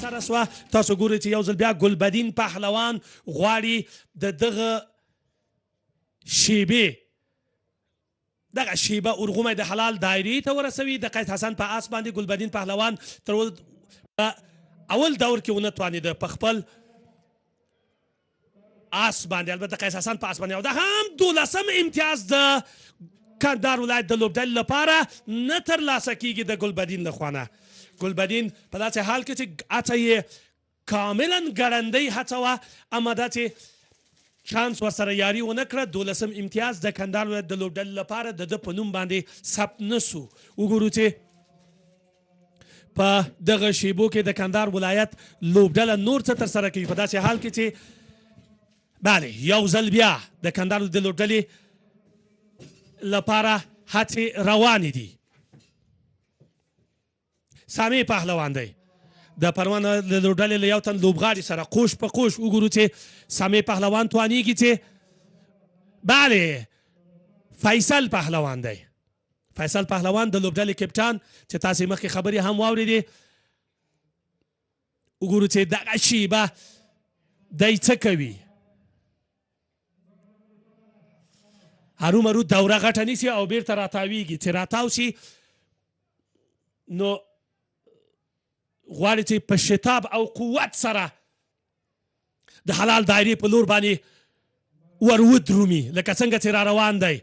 سره سوه تاسو ګورئ چې یو ځل بیا ګلبدین پهلوان غواړي د دغه شیبې دغه شیبه ارغومی د حلال دایرې ته ورسوي. د قیس حسن په آس باندې ګلبدین پهلوان تر اول دور کې ونه توانېده په خپل آس باندې، البته قیس حسن په آس باندې، او دا هم 12م امتیاز د کندهار ولایت د لوبډلې لپاره نه ترلاسه کیږي د ګلبدین له خوا نه. ګلبدین په داسې حال کې چې هڅه یې کاملا ګړندۍ هڅه وه، اما دا چې چانس ورسره یاري ونه کړه، 12م امتیاز د کندهار ولایت د لوبډلې لپاره د ده په نوم باندې ثبت نه سو. وګورو چې په دغه شیبو کې د کندهار ولایت لوبډله نور څه ترسره کوي، په داسې حال کې چې بله یو ځل بیا د کندهار د لوبډلې لپاره هڅې روانې دي. سامي پهلوان دی د پروان د لوبډلې له یو تن لوبغاړي سره قوش په قوش. وګورو چې سامي پهلوان توانیږي چې بله فیصل پهلوان دی. فیصل پهلوان د لوبډلې کپټان چې تاسې مخکې خبرې هم واورېدې. وګورو چې دغه شیبه دی څه کوي. هرومرو دوره غټه نیسي او بیرته راتاویږي. چې راتاو شي نو غواړي چې په شتاب او قوت سره د حلال دایرې په لور باندې ور ودرومي لکه څنګه چې را روان دی.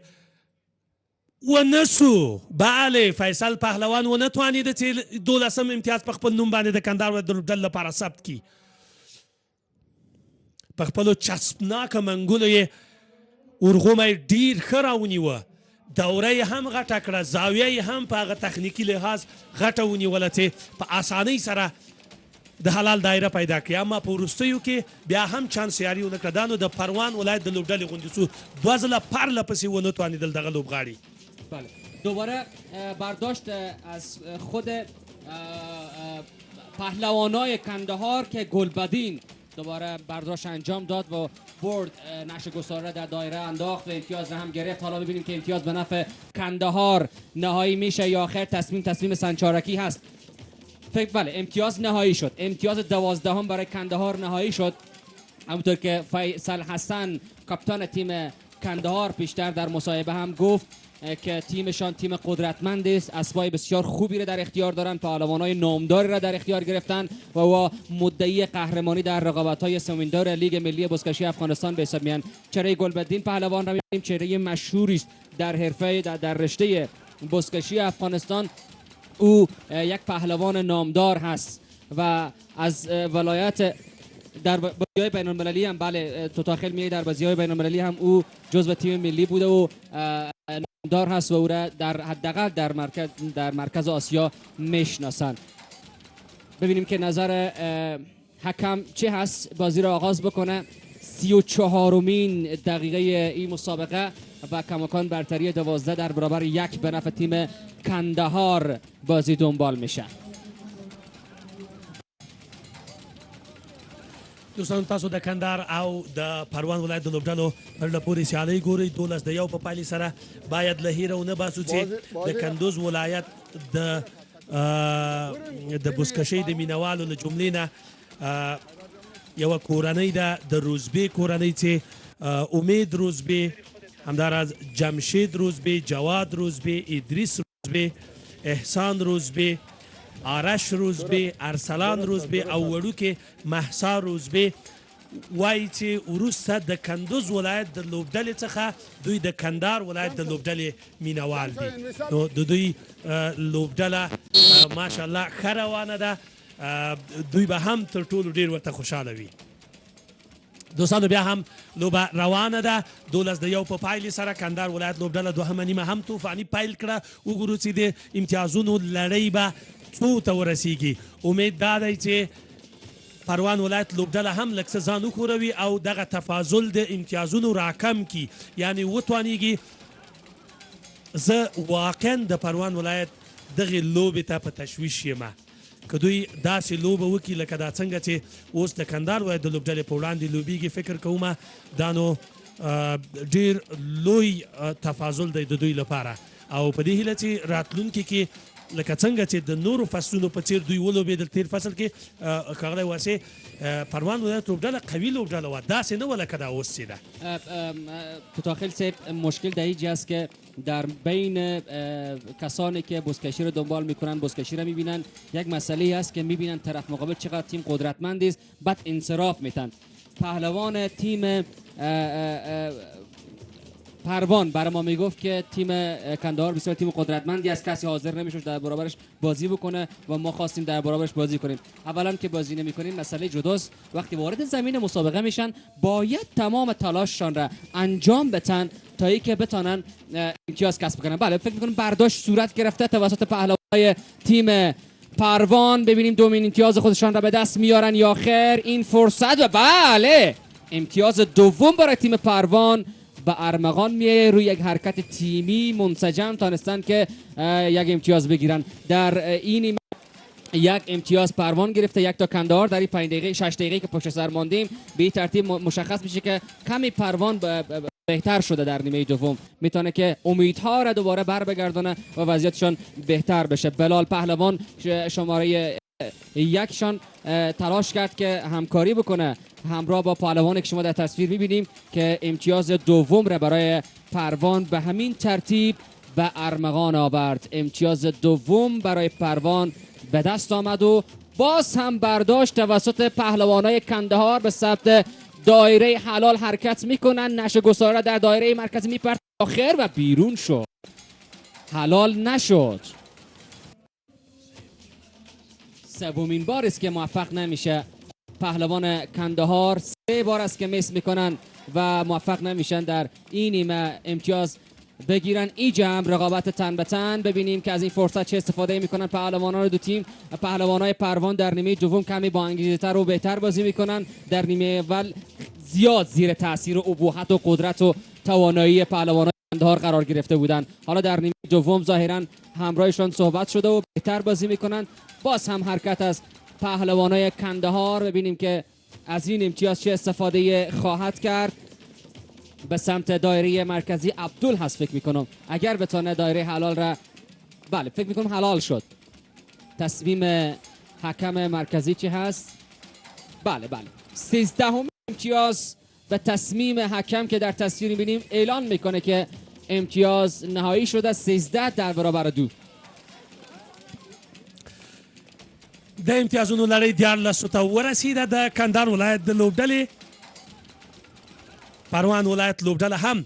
ونه سو بله فیصل پهلوان ونه توانېده چې 12م امتیاز په خپل نوم باندې د کندهار ولایت د لوبډلې لپاره ثبت کړي. په خپلو چسبناکه منګولو یې ورغومی ډیر ښه راونیوه، دوره یې هم غټه کړه، زاویه یې هم په هغه تخنیکي لحاظ غټه ونیوله چې په اسانۍ سره د حلال دایره پیدا کړي. اما په وروستیو کې بیا هم چانس یاري ونه کړه. دا نو د پروان ولایت د لوبډلې غوندې څو 2 ځله پرله پسې ونه توانېدل دغه لوبغاړي. بله دوباره برداشت از خود پهلوانای کندهار که گلبدین دوباره برداشت انجام داد و برد نقش گساره در دایره انداخت و امتیاز هم گرفت. حالا ببینیم که امتیاز به نفع کندهار نهایی میشه یا آخر تصمیم سنچارکی هست. فکر بله امتیاز نهایی شد، امتیاز 12ام برای کندهار نهایی شد. همونطور که فیصل حسن کاپیتان تیم کندهار پیشتر در مصاحبه هم گفت که تیمشان تیم قدرتمندی است، اسبای بسیار خوبی را در اختیار دارند، پهلوانای نامداری را در اختیار گرفتن و مدعی قهرمانی در رقابت‌های سومین دور لیگ ملی بزکشی افغانستان به حساب میان. چهره گلبدین پهلوان را می‌بینیم، چهره مشهوری است در حرفه در رشته بزکشی افغانستان. او یک پهلوان نامدار هست و از ولایت در بازی‌های بین‌المللی هم بله توتاخل میای در بازی‌های بین‌المللی هم او جزو تیم ملی بوده و دار هست و او را در حداقل در مرکز آسیا میشناسند. ببینیم که نظر حکم چه هست. بازی را آغاز بکنه. 34مین دقیقه این مسابقه و کماکان برتری 12 در برابر 1 به نفع تیم کندهار بازی دنبال میشه. دوستان تاسو د کندهار او د پروان ولایت د لوبډلو پرله پورې سیالۍ ګورئ. 12-1 په پایلې سره باید له هیره ونه باسو چې د کندوز ولایت د بزکشۍ د مینوالو له جملې نه یوه کورنۍ ده د روزبې کورنۍ چې امید روزبې، همداراز جمشید روزبې، جواد روزبې، ادریس روزبې، احسان روزبې، آرش روزبې، ارسلان روزبې او وړوکې مهسا روزبې وایي چې وروسته د کندوز ولایت د لوبډلې څخه دوی د کندهار ولایت د لوبډلې مینوال دي. نو د دوی لوبډله ماشاءالله ښه روانه ده، دوی به هم تر ټولو ډېر ورته خوشحاله وي. دوستانو بیا هم لوبه روانه ده. 12-1 په پایلې سره کندهار ولایت لوبډله دوهمه نیمه هم طوفاني پیل کړه. وګورو چې د امتیازونو لړۍ به څو ته ورسیږي. امید دا دی چې پروان ولایت لوبډله هم لږ څه ځان وښوروي او دغه تفاضل د امتیازونو راکم کړي، یعنې وتوانیږي. زه واقعا د پروان ولایت دغې لوبې ته په تشویش یم که دوی داسې لوبه وکړي لکه دا څنګه چې اوس د کندهار ولایت د لوبډلې په وړاندې لوبیږي. فکر کوم دا نو ډېر لوی تفاضل دی د دوی لپاره او په دې هیله چې راتلونکي کې لکه څنګه چې د نورو فصلونو په څیر دوی ولوبېدل تیر فصل کې ښاغلی واسې پروان ولایت لوبډله قوي لوبډله وه داسې نه وه لکه دا اوس چې ده فتاخیل صاحب مشکل در اینجا است که در بین کسانی که بزکشی رو دنبال میکنن بزکشی رو میبینن یک مسئله است که میبینن طرف مقابل چقدر تیم قدرتمند است بعد انصراف میتن پهلوان تیم پروان برای ما میگفت که تیم کندهار بسیار تیم قدرتمندی است کسی حاضر نمیشد در برابرش بازی بکنه و ما خواستیم در برابرش بازی کنیم اولا که بازی نمیکنیم مسئله جداست وقتی وارد زمین مسابقه میشن باید تمام تلاششان را انجام بدن تا اینکه بتونن امتیاز کسب کنن بله فکر میکنم برداشت صورت گرفته توسط پهلوانای تیم پروان ببینیم دومین امتیاز خودشان را به دست میارن یا خیر این فرصت و بله امتیاز دوم برای تیم پروان به ارمغان میه روی یک حرکت تیمی منسجم تانستن که یک امتیاز بگیرن در این یک امتیاز پروان گرفته یک تا کندهار در این 5 دقیقه 6 دقیقه که پشت سر ماندیم به این ترتیب مشخص میشه که کمی پروان بهتر شده در نیمه دوم میتونه که امیدها را دوباره بر بگردونه و وضعیتشان بهتر بشه بلال پهلوان شماره یکشان تلاش کرد که همکاری بکنه همراه با پهلوانی که شما در تصویر میبینیم که امتیاز دوم را برای پروان به همین ترتیب به ارمغان آورد امتیاز دوم برای پروان به دست آمد و باز هم برداشت توسط پهلوانای کندهار به سمت دایره حلال حرکت میکنن نشه گساره در دایره مرکزی میپرد آخر و بیرون شد حلال نشد سومین بار است که موفق نمیشه پهلوان کندهار 3 بار است که مس میکنن و موفق نمیشن در این نیمه امتیاز بگیرن این جمع رقابت تن به تن ببینیم که از این فرصت چه استفاده میکنن پهلوانان دو تیم پهلوانای پروان در نیمه دوم کمی با انگیزه‌تر و بهتر بازی میکنن در نیمه اول زیاد زیر تاثیر ابهت و قدرت و توانایی پهلوانای کندهار قرار گرفته بودن حالا در نیمه دوم ظاهرا همراهشان صحبت شده و بهتر بازی میکنن باز هم حرکت از پهلوانای کندهار ببینیم که از این امتیاز چه استفاده خواهد کرد به سمت دایره مرکزی عبدال هست فکر میکنم اگر بتونه دایره حلال را بله فکر میکنم حلال شد تصمیم حکم مرکزی چی هست بله 13 امتیاز به تصمیم حکم که در تصویر میبینیم اعلان میکنه که امتیاز نهایی شده 13 در برابر 2 د امتیازونو لړۍ 14 ته ورسېده د کندهار ولایت د لوبډلې پروان ولایت لوبډله هم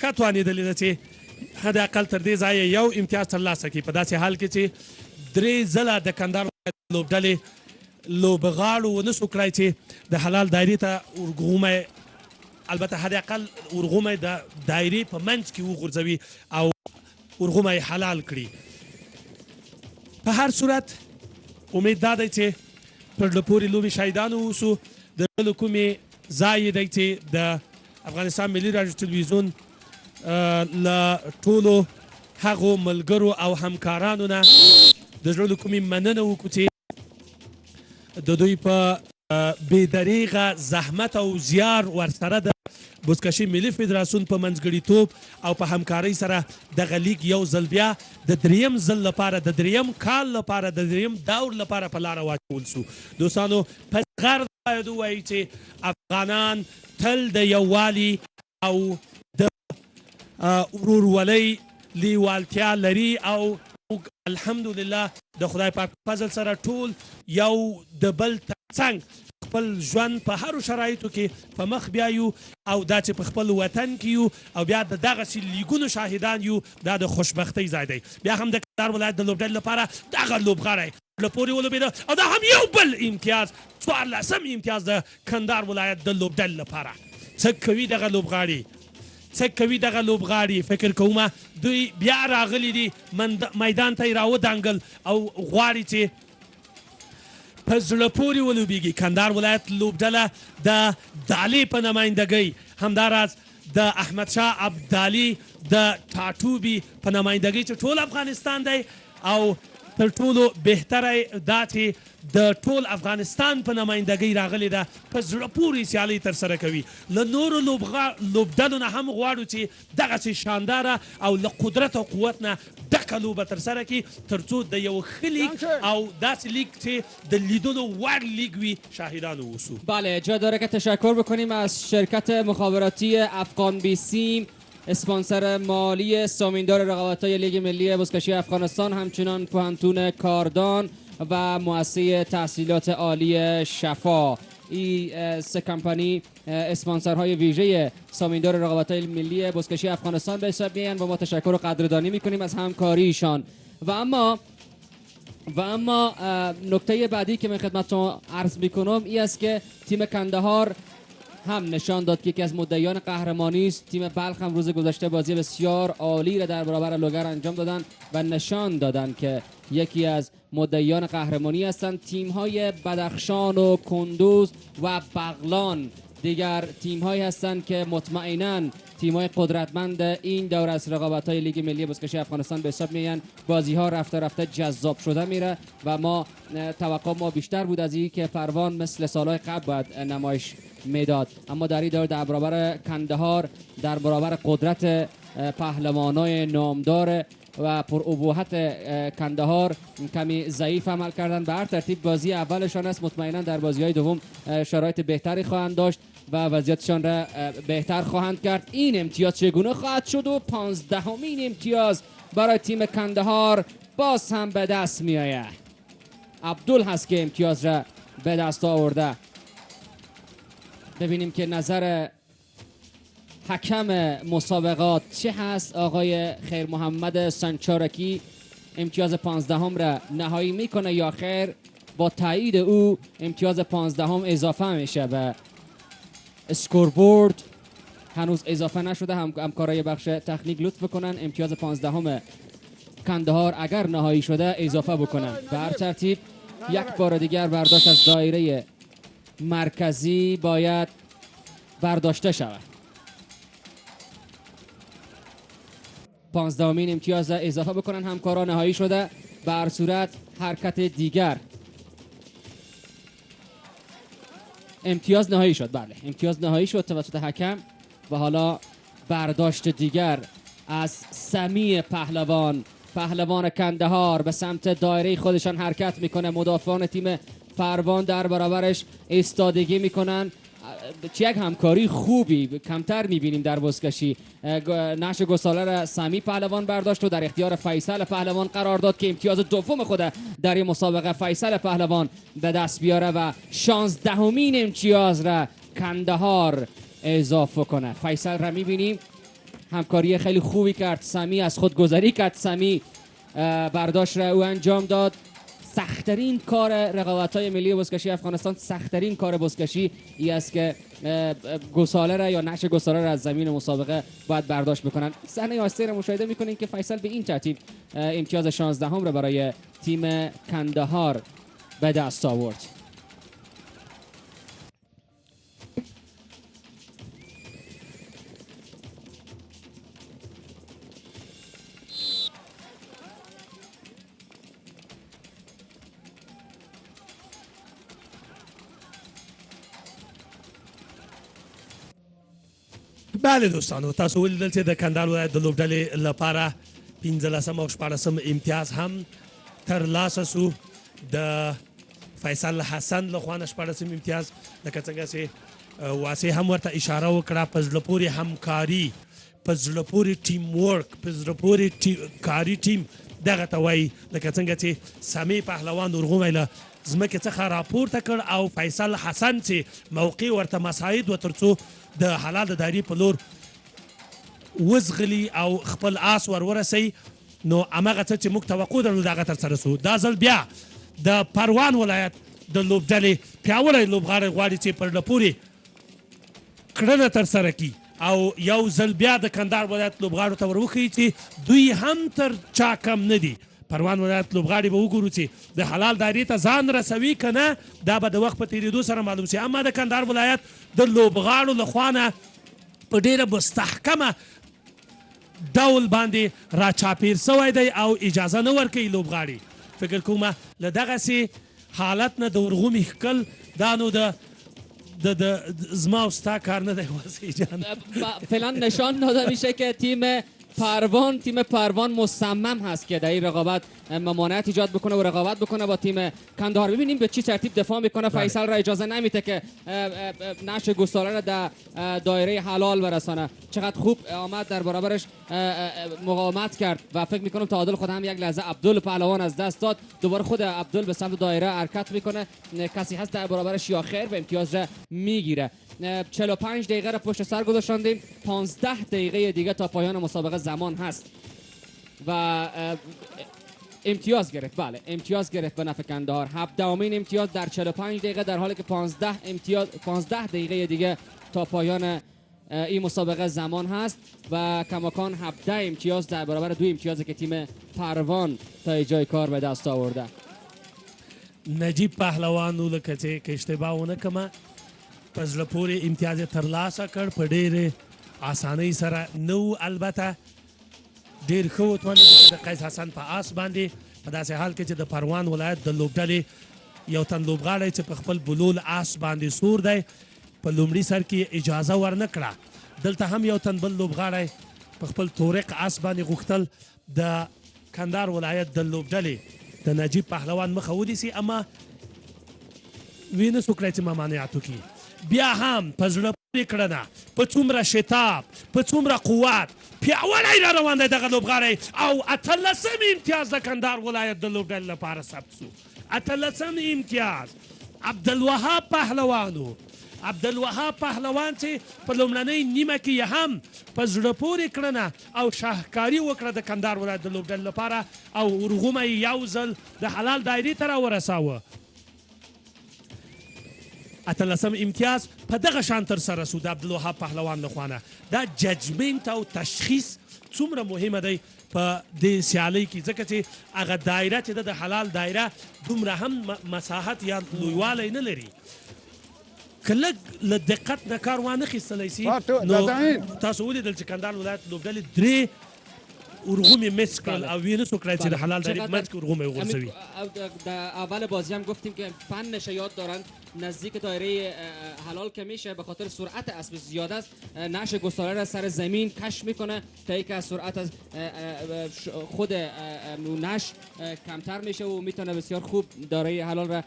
ښه توانېدلې ده چې حداقل تر دې ځایه یو امتیاز ترلاسه کړي په داسې حال کې چې 3 ځله د کندهار ولایت لوبډلې لوبغاړو ونسو کړی چې د حلال دایرې ته ورغومی البته حداقل ورغومی د دایرې په منځ کې وغورځوي او ورغومی حلال کړي په هر صورت امید دا دی چې پر زړه پورې لوبې شاهدان واوسو د ډلو کومې ځای دی چې د افغانستان ملي راډیو تلویزیون له ټولو هغو ملګرو او همکارانو نه د زړه له کومې مننه وکړو چې د دوی په بې دریغه زحمت او زیار ورسره د بزکشي ملي فدراسیون په منځګړیتوب او په همکارۍ سره دغه لیګ یو ځل بیا د دریم ځل لپاره د دریم کال لپاره د دریم دور لپاره په لاره واچول سو دوستانو په غرض باید ووایي چې افغانان تل د یووالي او د ورورولۍ لیوالتیا لري او الحمدلله د خدای پاک فضل سره ټول یو د بل ترڅنګ خپل ژوند په هرو شرایطو کې په مخ بیایو او دا چې په خپل وطن کې یو او بیا د دغسې لیګونو شاهدان یو دا د خوشبختۍ ځای دی بیا هم د کندهار ولایت د لوبډلې لپاره دغه لوبغاړی له پورې ولوبېده او دا هم یو بل امتیاز 14 امتیاز د کندهار ولایت د لوبډلې لپاره څه کوي دغه لوبغاړي فکر کومه دوی بیا راغلي دي میدان ته یې راودانګل او غواړي چې په زړه پورې ولوبېږي کندهار ولایت لوبډله د دالې په نمایندګۍ همداراز د احمدشاه ابدالي د ټاټوبي په نمایندګۍ چې ټول افغانستان دی او تر ټولو بهتره دا چې د ټول افغانستان په نمایندګۍ راغلې ده په زړه پورې سیالۍ ترسره کوي. له نورو لوبډلو نه هم غواړو چې دغسې شانداره او له قدرت او قوت نه ډکه لوبه ترسره کړي تر څو د یو ښه لیگ او داسې لیگ چې د لیدلو وړ لیگ وي شاهدان اوسو. بله، جا داره که تشکر بکنیم از شرکت مخابراتی افغان بیسیم، اسپانسر مالی سامیندار رقابت‌های لیگ ملی بزکشی افغانستان، همچنان پوهنتون کاردان و مؤسسه تحصیلات عالی شفا. این سه کمپانی اسپانسرهای ویژه سامیندار رقابت‌های ملی بزکشی افغانستان به حساب میآیند و ما تشکر و قدردانی میکنیم از همکاریشان. و اما نکته بعدی که من خدمتتون عرض میکنم این است که تیم کندهار هم نشان داد که یکی از مدعیان قهرمانی است. تیم بلخ هم روز گذشته بازی بسیار عالی را در برابر لوگر انجام دادن و نشان دادن که یکی از مدعیان قهرمانی هستند. تیم‌های بدخشان و کندوز و بغلان دیگر تیم‌هایی هستند که مطمئناً تیم‌های قدرتمند این دور از رقابت‌های لیگ ملی بزکشی افغانستان به حساب میآیند. بازی‌ها رفته رفته جذاب شده میره و توقع ما بیشتر بود از این که پروان مثل سال‌های قبل باید نمایش میداد، اما در این دور در برابر کندهار، در برابر قدرت پهلوانای نامدار و پر ابهت کندهار کمی ضعیف عمل کردن. به هر ترتیب بازی اولشان است، مطمئنا در بازی‌های دوم شرایط بهتری خواهند داشت و وضعیتشان را بهتر خواهند کرد. این امتیاز چگونه خواهد شد و 15مین امتیاز برای تیم کندهار باز هم به دست میآید. عبدول هست که امتیاز را به دست آورده. ببینیم که نظر حکم مسابقات چه هست. آقای خیر محمد سنچارکی امتیاز 15 را نهایی میکنه یا خیر با تایید او امتیاز 15 اضافه میشه به اسکوربورد. هنوز اضافه نشده، همکارای بخش تکنیک لطف کنن امتیاز 15 کندهار اگر نهایی شده اضافه بکنن. به هر ترتیب یک بار دیگر برداشت از دایره مرکزی باید برداشته شود. 15مین امتیاز اضافه بکنن همکاران، نهایی شده. به هر صورت حرکت دیگر امتیاز نهایی شد. بله، امتیاز نهایی شد توسط حکم و حالا برداشت دیگر از سمی پهلوان کندهار به سمت دایره خودشان حرکت میکنه. مدافعان تیم پروان در برابرش ایستادگی میکنن. یک همکاری خوبی کمتر میبینیم در بزکشی. نقش گساله را سمی پهلوان برداشت و در اختیار فیصل پهلوان قرار داد که امتیاز دوم خود در این مسابقه فیصل پهلوان به دست بیاره و 16مین امتیاز را کندهار اضافه کنه. فیصل را میبینیم همکاری خیلی خوبی کرد. سمی از خود گذری کرد. سمی برداشت را او انجام داد. سخت‌ترین کار رقابت‌های ملی بزکشی افغانستان، سخت‌ترین کار بزکشی ای است که گساله را یا نقش گساله را از زمین مسابقه باید برداشت بکنن. صحنه آسته را مشاهده می‌کنین که فیصل به این ترتیب امتیاز 16 را برای تیم کندهار به دست آورد. بله دوستانو، تاسو ولیدل چې د کندهار ولایت د لوبډلې لپاره 15 او 14 امتیاز هم ترلاسه سو. د فیصل حسن لخوا نه 14 امتیاز، لکه څنګه چې واسع هم ورته اشاره وکړه، په زړه پورې همکاري، په زړه پورې ټیم ورک، په زړه پورې کاري ټیم دغه ته وایي. لکه څنګه چې سمی پهلوان ورغومی له ځمکې څخه راپورته کړ او فیصل حسن چې موقع ورته مساعد و تر څو د حلال د دایرې په لور وزغلي او خپل آس ورورسوي. نو هماغه څه چې موږ توقع درلود هغه ترسره سو. دا ځل بیا د پروان ولایت د لوبډلې پیاوړی لوبغاړی غواړي چې پر زړه پورې کړنه ترسره کړي او یو ځل بیا د کندهار ولایت لوبغاړو ته ور وښیي چې دوی هم تر چا کم نه دي. پروان ولایت لوبغاړي به وګورو چې د حلال دایرې ته ځان رسوي که نه، دا به د وخت په تېرېدو سره معلوم شي. اما د کندهار ولایت د لوبغاړو لخوا نه په ډېره مستحکمه ډول باندې راچاپېر سوی دی او اجازه نه ورکوي لوبغاړي فکر کوم له دغسې حالت نه د ورغومي ښکل دا نو د زما و ستا کار نه دی واسه جان. فعلا نشان داده میشه که تیم پروان مصمم هست که در این رقابت ممانعت ایجاد بکنه و رقابت بکنه با تیم کندهار. ببینیم به چی ترتیب دفاع میکنه. فیصل را اجازه نمیده که نعش گوساله را در دایره حلال برسانه. چقدر خوب آمد در برابرش مقاومت کرد و فکر میکنم تعادل خود هم یک لحظه عبدل پهلوان از دست داد. دوباره خود عبدل به سمت دایره حرکت میکنه. کسی هست در برابرش یا خیر و امتیاز را میگیره. 45 دقیقه را پشت سر گذاشتیم. 15 دقیقه دیگه تا پایان مسابقه زمان هست و امتیاز گرفت. بله امتیاز گرفت به نفع کندهار. 17مین امتیاز در 45 دقیقه در حالی که 15 دقیقه دیگه تا پایان این مسابقه زمان هست و کماکان 17 امتیاز در برابر 2 امتیازی که تیم پروان تا جای کار به دست آورده. نجیب پهلوان لکه چې که اشتباه ونه کړمه په زړه پورې امتیاز یې ترلاسه کړ په ډېرې اسانۍ سره نه و. البته ډېر ښه وتوانېد د قیس حسن په آس باندې په داسې حال کې چې د پروان ولایت د لوبډلې یو تن لوبغاړی چې په خپل بلول آس باندې سور دی په لومړي سر کې اجازه ورنه کړه. دلته هم یو تن بل لوبغاړی په خپل تورق آس باندې غوښتل د کندهار ولایت د لوبډلې د نجیب پهلوان مخه ونیسي اما وی نه څو کړی چې ممانعت وکړي. بیا هم په زړه پورې کړنه په څومره شتاب په څومره قوت پیاوړی را روان دی دغه لوبغاړی او 18 امتیاز د کندهار ولایت د لوبډلې لپاره ثبت شو. 18 امتیاز عبدالوهاب پهلوان چې په لومړنۍ نیمه کې یې هم په زړه پورې کړنه او شاهکاري وکړه د کندهار ولایت د لوبډلې لپاره او ورغومه یې یو ځل د حلال دایرې ته راورساوه. 18 امتیاز په دغه شان ترسره سو د عبدالوهاب پهلوان لخوانه. دا ججمنت او تشخیص څومره مهمه دی په دې سیالۍ کې ځکه چې هغه دایره چې د حلال دایره دومره هم مساحت یا لویوالی نه لري. که لږ له دقت نه کار وانخیستلی سي نو تاسو ولیدل چې کندهار ولایت لوبډلې 3 ورغومی مس کړل او وینه سو کړی چې د حلال دایره منځ کې ورغومی وغورځوي. در اول بازی هم گفتیم که فنش یاد دارن نزدیک دایره حلال که میشه به خاطر سرعت اسب زیاد است نعش گساله را سر زمین کش میکنه تا اینکه از سرعت از خود نعش کمتر میشه و میتونه بسیار خوب دایره حلال را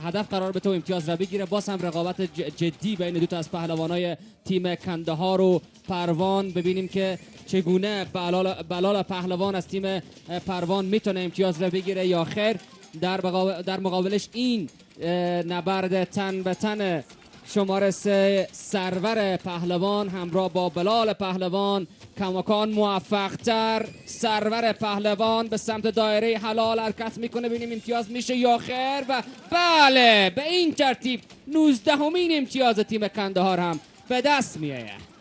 هدف قرار بده و امتیاز را بگیره. باز هم رقابت جدی بین دو تا از پهلوانای تیم کندهار و پروان. ببینیم که چگونه بلال پهلوان از تیم پروان میتونه امتیاز را بگیره یا خیر. در مقابلش این نبرد تن به تن شماره 3 سرور پهلوان همراه با بلال پهلوان. کماکان موفق تر سرور پهلوان به سمت دایره حلال حرکت میکنه. ببینیم امتیاز میشه یا خیر و بله به این ترتیب 19مین امتیاز تیم کندهار هم به دست میآید.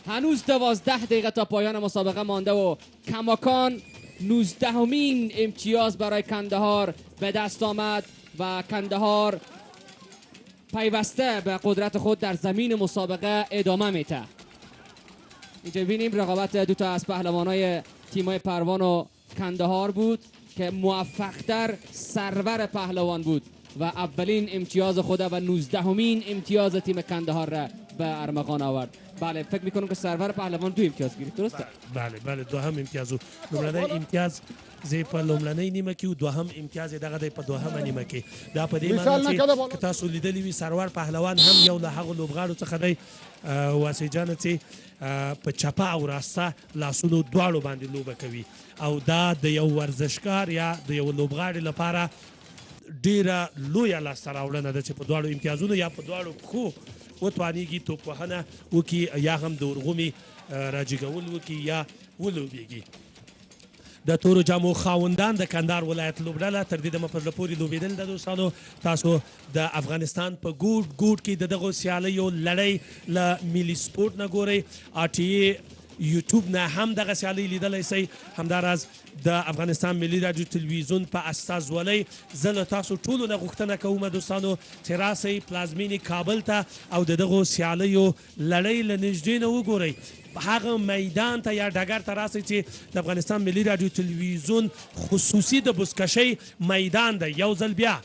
هنوز 12 دقیقه تا پایان مسابقه مانده و کماکان 19مین امتیاز برای کندهار به دست آمد و کندهار پیوسته به قدرت خود در زمین مسابقه ادامه میده. اینجا ببینیم رقابت دو تا از پهلوانای تیمای پروان و کندهار بود که موفق‌تر سرور پهلوان بود و اولین امتیاز خود و 19مین امتیاز تیم کندهار را به ارمغان آورد. بله فکر میکنم که سرور پهلوان 2 امتیاز گرفت درسته؟ بله 2 امتیازو. لومړنی امتیاز زه په لومړنۍ نیمه کې او 2 امتیاز دغه دی په 2 نیمه کې. دا په دې معنی چې تاسو لیدلی وي سرور پهلوان هم یو له هغو لوبغاړو څخه دی واسه جان چې په چپه او راسته لاسونو دواړو باندې لوبه کوي او دا د یو ورزشکار یا د یو لوبغاړي لپاره ډیره لویه لاسته راوړنه ده چې په دواړو امتیازونو یا په دواړو پښو وتوانیږي توپ وهنه وکړي یا هم د ورغومي راجګول وکړي یا ولوبېږي. د تورو جامو خاوندان د کندهار ولایت لوبډله تر دې دمه په زړه پورې لوبېدل د دوستانو. تاسو د افغانستان په ګوټ کې د دغو سیالیو لړۍ له ملي سپورټ نه ګورئ. RTA یوټیوب نه هم دغه سیالۍ لیدلی سئ. همداراز د افغانستان ملي راډیو تلویزیون په استازولۍ زه له تاسو ټولو نه غوښتنه کوم دوستانو چې راسئ پلازمینې کابل ته او د دغو سیالیو لړۍ له نږدې نه وګورئ. هغه میدان ته یا ډګر ته راسئ چې د افغانستان ملي راډیو تلویزیون خصوصي د بزکشۍ میدان دی. یو ځل بیا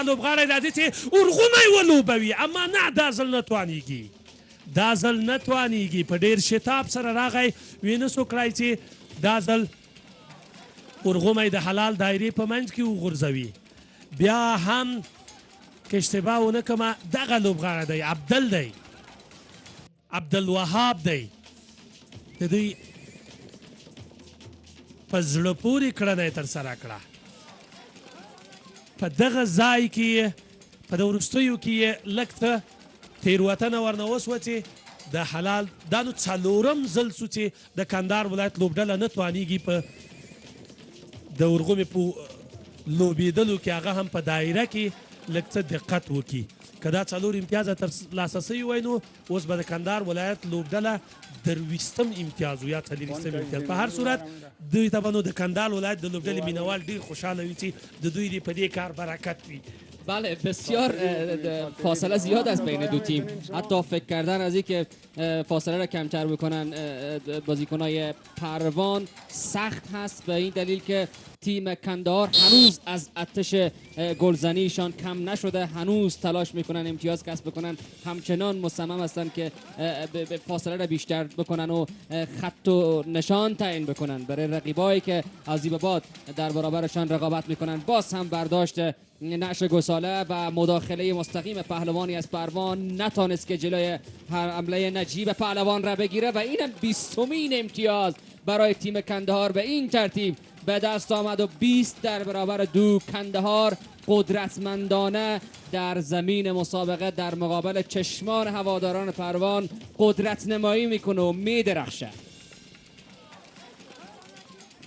لوبغاړی راځي چې ورغومی ولوبوي، اما نه دا ځل نه توانیږي. په ډېر شتاب سره راغی، وینسو کړی چې دا ځل ورغومی د حلال دایرې په منځ کې وغورځوي. بیا هم که اشتباه ونه کړمه دغه لوبغاړی دی، عبدالوهاب دی. د دوی په زړه پورې کړنه یې ترسره کړه. په دغه ځای کې په د وروستیو کې یې لږ څه تېروتنه ورنه وسوه چې د حلال دا نو څلورم ځل سو چې د کندهار ولایت لوبډله نه توانیږي په د ورغومې په لوبېدلو کې هغه هم په دایره کې لږ څه دقت وکړي. که دا څلور امتیازه ترلاسه سوي وای نو اوس به د کندهار ولایت لوبډله 23م امتیاز یا 40م امتیاز. په هر صورت دوی ته به نو د کندهار ولایت د لوبډلې مینوال ډېر خوشحاله وي چې د دوی دې په دې کار برکت وي. بله بسیار فاصله زیاد است بین دو تیم، حتی فکر کردن از اینکه فاصله را کمتر بکنن بازیکنای پروان سخت هست، به این دلیل که تیم کندهار هنوز از آتش گلزنیشان کم نشده، هنوز تلاش میکنن امتیاز کسب بکنن، همچنان مصمم هستند که فاصله را بیشتر بکنن و خط و نشان تعیین بکنن برای رقیبایی که از این بعد در برابرشان رقابت میکنن. باز هم برداشت نعش گساله و مداخله مستقیم پهلوانی از پروان نتانست که جلوی حمله نجیب پهلوان را بگیره و اینم 20مین امتیاز برای تیم کندهار به این ترتیب به دست آمد و 20 در برابر 2. کندهار قدرتمندانه در زمین مسابقه در مقابل چشمان هواداران پروان قدرت نمایی میکنه و میدرخشه.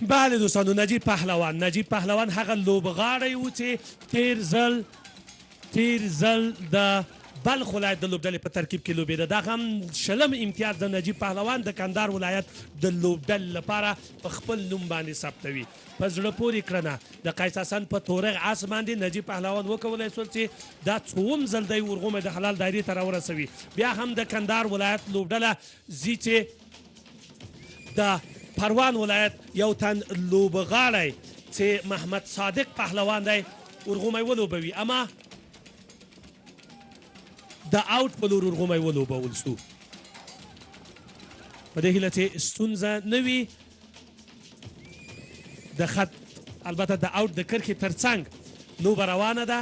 بله دوستانو، نجیب پهلوان هغه لوبغاړی و چې تیر ځل د بلخ ولایت د لوبډلې په ترکیب کې لوبېده. دا هم 20م امتیاز د نجیب پهلوان د کندهار ولایت د لوبډلې لپاره په خپل نوم باندې ثبتوي. په زړه پورې کړنه د قیس حسن په تورغ آس باندې نجیب پهلوان وکولی سول چې دا څوم ځل دی ورغومی د حلال دایرې ته راورسوي. بیا هم د کندهار ولایت لوبډله ځي چې د پروان ولایت یو تن لوبغاړی چې محمد صادق پهلوان دی ورغومی ولوبوي، اما د آوټ په لور ورغومی ولوبول سو. په دې هیله چې ستونزه نه وي د خط، البته د آوټ د کرښې ترڅنګ لوبه روانه ده.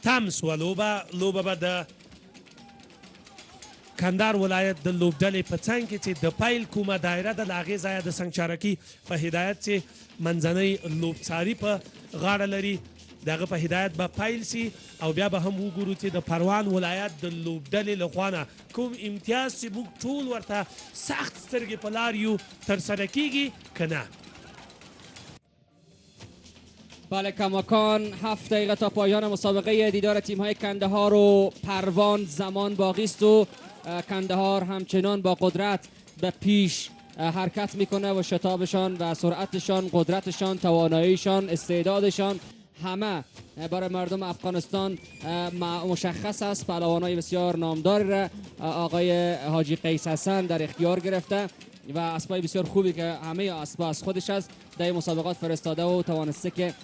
تم سوه لوبه به د کندهار ولایت د لوبډلې په څنګ کې چې د پیل کومه دایره ده له هغې ځایه د سنګ چارکي په هدایت چې منځنۍ لوبڅاري په غاړه لري د هغه په هدایت به پیل سي او بیا به هم وګورو چې د پروان ولایت د لوبډلې له خوا نه کوم امتیاز چې موږ ټول ورته سخت سترګې په لار یو ترسره کیږي که نه. بله کماکان 7 دقیقه تا پایان مسابقه دیدار تیم‌های کندهار و پروان زمان باقی است و کندهار همچنان با قدرت به پیش حرکت میکنه و شتابشان و سرعتشان، قدرتشان، تواناییشان، استعدادشان همه برای مردم افغانستان مشخص است. پهلوانای بسیار نامداری را آقای حاجی قیس حسن در اختیار گرفته و اسبای بسیار خوبی که همه اسبا از خودش است در مسابقات فرستاده و توانسته که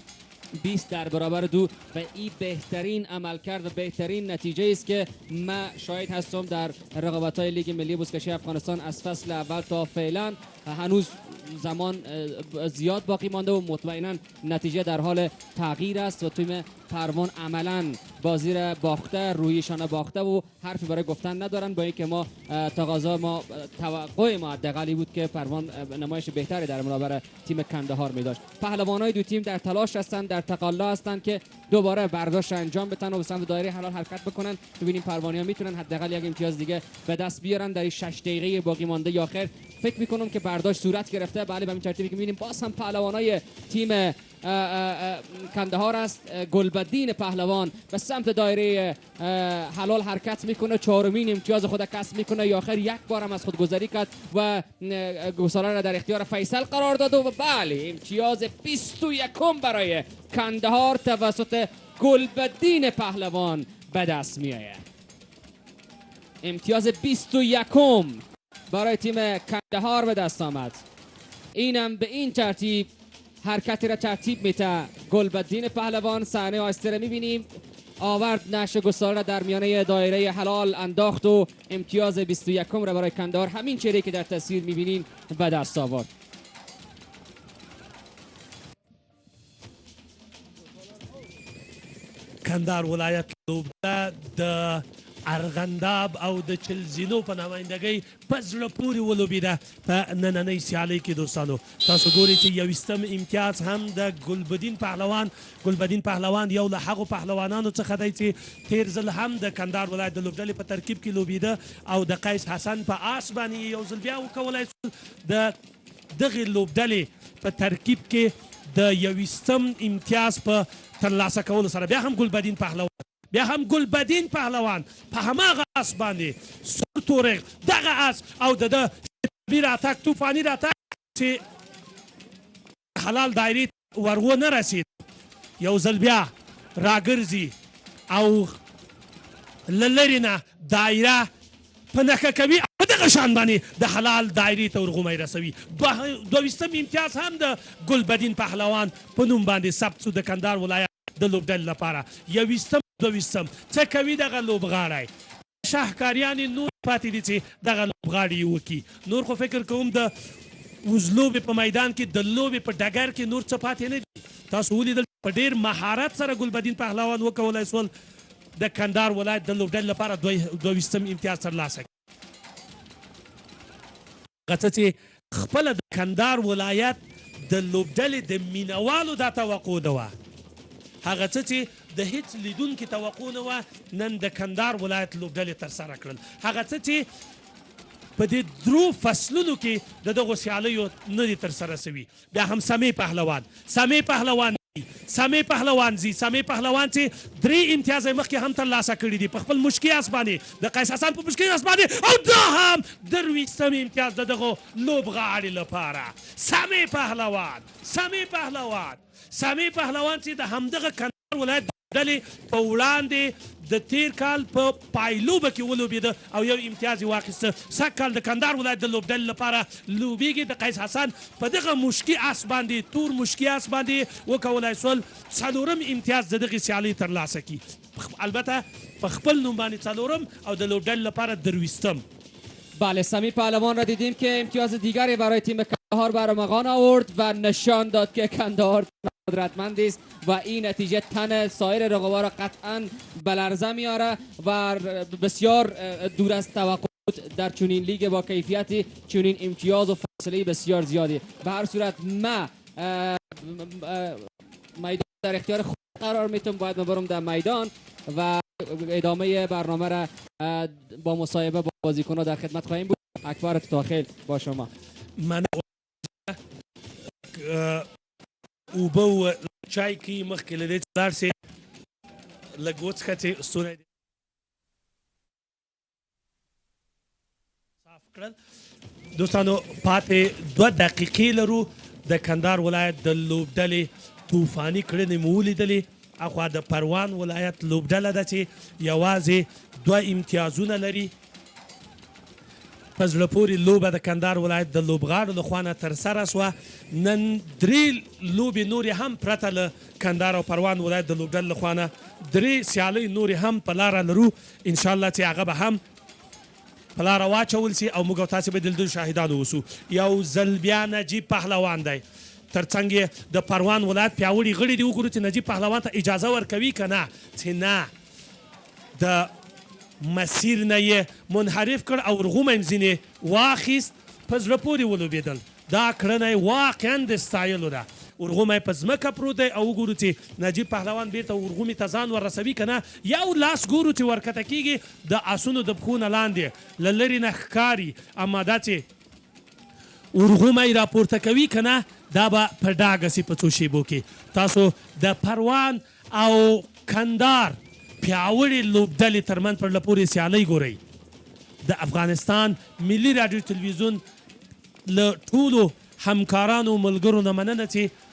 20 در برابر 2 و این بهترین عملکرد و بهترین نتیجه است که من شاهد هستم در رقابت‌های لیگ ملی بزکشی افغانستان از فصل اول تا فعلا. هنوز زمان زیاد باقی مانده و مطمئنا نتیجه در حال تغییر است و تیم پروان عملا بازی را باخته، رویشان باخته و حرفی برای گفتن ندارن، با اینکه ما تقاضا ما توقع ما حداقلی بود که پروان نمایش بهتری در برابر تیم کندهار می داشت. پهلوانای دو تیم در تلاش هستند، در تقلا هستند که دوباره برداشت انجام بدن و به سمت دایره حلال حرکت بکنن. ببینیم پروانی‌ها میتونن حداقل یک امتیاز دیگه به دست بیارن در این 6 دقیقه باقی مانده یا آخر. فکر میکنم که برداشت صورت گرفته. بله به این ترتیبی که میبینیم باز هم پهلوانای تیم کندهار است. گلبدین پهلوان به سمت دایره حلال حرکت میکنه، چهارمین امتیاز خود کسب میکنه. یا آخر یک بار هم از خود گذری کرد و گوساله را در اختیار فیصل قرار داد و بله امتیاز 21 برای کندهار توسط گلبدین پهلوان به دست میآید. امتیاز 21 برای تیم کندهار به دست آمد. اینم به این ترتیب حرکتی را ترتیب میده گلبدین پهلوان. صحنه آهسته را میبینیم، آورد نعش گوساله را در میانه دایره حلال انداخت و امتیاز 21 را برای کندهار، همین چهره که در تصویر میبینین، به دست آورد. کندهار ولایت لوبډله د ارغنداب او د چلزینو په نمایندګۍ په زړه پورې ولوبېده په نننۍ سیالۍ کې. دوستانو تاسو ګورئ چې یویستم امتیاز هم د ګلبدین پهلوان یو له هغو پهلوانانو څخه دی چې تیر ځل هم د کندهار ولایت د لوبډلې په ترکیب کې لوبېده او د قیس حسن په آس باندې یو ځل بیا وکولی شول د دغې لوبډلې په ترکیب کې د یویستم امتیاز په ترلاسه کولو سره بیا هم ګلبدین پهلوان په هماغه آس باندې سور تورغ دغه آس او د ده شتبي راتګ طوفاني راتګ چې حلال دایرې ورونه رسید، یو ځل بیا راګرځي او له لرې نه دایره په نښه کوي، په دغه شان باندې د حلال دایرې ته ورغومی رسوي. دویستم امتیاز هم د ګلبدین پهلوان په نوم باندې ثبت شو د کندهار ولایت د لوبډلې لپاره. یویستم څه کوي دغه لوبغاړی؟ شاهکاریانې نور پاتې دي چې دغه لوبغاړي وکړي. نور خو فکر کوم د وزلوبې په میدان کې د لوبې په ډګر کې نور څه پاتې نه دي. تاسو ولیدل په ډېر مهارت سره ګلبدین پهلوان وکولی شول د کندهار ولایت د لوبډلې لپاره دویستم امتیاز ترلاسه کړي. هغه څه چې خپله د کندهار ولایت د لوبډلې د مینوالو دا توقع ده وه، هغه څه چې د هیڅ لیدونکي توقع نه وه، نن د کندهار ولایت لوبډلې ترسره کړل. هغه څه چې په دې درو فصلونو کې د دغو سیالیو نه دي ترسره سوي. بیا هم سمې پهلوان چې 3 امتیاز یې مخکې هم ترلاسه کړي دي په خپل مشکي آس باندې، د قیس حسن په مشکي آس باندې، او دا هم 23 امتیاز د دغو لوبغاړي لپاره. سمې پهلوان چې د همدغه کندهار ولایت ډلې په وړاندې د تیر کال په پایلوبه کې ولوبېده او یو امتیاز یې واخیسته. سږ کال د کندهار ولایت د لوبډلې لپاره لوبېږي. د قیس حسن په دغه مشکي آس باندې، تور مشکي آس باندې وکولی شول 4م امتیاز د دغې سیالۍ ترلاسه کړي، البته په خپل نوم باندې 4م او د لوبډلې لپاره 23م. بله، سمی پهلوان را دیدیم که امتیاز دیگری برای تیم کندهار برمغان آورد و نشان داد که کندهار قدرتمند است و این نتیجه تن سایر رقبا را قطعا به لرزه میاره و بسیار دور از توقع در چنین لیگ با کیفیتی، چنین امتیاز و فاصله بسیار زیادی. به هر صورت ما میدان در اختیار خود قرار میتونم، باید ما برم در میدان و ادامه برنامه را با مصاحبه با بازیکن‌ها در خدمت خواهیم بود. اکبر تاخیل با شما. من اوبه و چای کې مخکې له دې چې لاړ شې لږ وڅښه چې ستونی دې صاف کړل. دوستانو پاتې 2 دقیقې لرو. د کندهار ولایت د لوبډلې طوفاني کړنې مو ولیدلې. اخوا د پروان ولایت لوبډله ده چې یوازې 2 امتیازونه لري. په زړه پورې لوبه د کندهار ولایت د لوبغاړو لخوا نه ترسره شوه. نن 3 لوبې نورې هم پرته له کندهار او پروان ولایت د لوبډلې لخوا نه 3 سیالۍ نورې هم په لاره لرو، انشاءالله چې هغه به هم په لاره واچول سي او موږ او تاسې به د لیدلو شاهدان اوسو. یو ځل بیا نجیب پهلوان دی، ترڅنګ یې د پروان ولایت پیاوړي غړي دي. وګورو چې نجیب پهلوان ته اجازه ورکوي که نه، چې نه د مسیر نه یې منحرف کړ او ورغومی یې ځینې واخیست. په زړه پورې ولوبېدل. دا کړنه یې واقعا د ستایلو ده. ورغومی په ځمکه پروت دی او وګورو چې نجیب پهلوان بیرته ورغومي ته ځان وررسوي که نه. یو لاس ګورو چې ورکته کېږي د آسونو د پښو نه لاندې له لرې نه ښکاري، اما دا چې ورغومی راپورته کوي که نه دا به په ډاګه سي په څو شیبو کې تاسو د پروان او کندهار پیاوړې لوبډلې ترمنځ په زړه پورې سیالۍ ګورئ د افغانستان ملي راډیو تلویزیون له ټولو همکارانو ملګرو نه مننه چې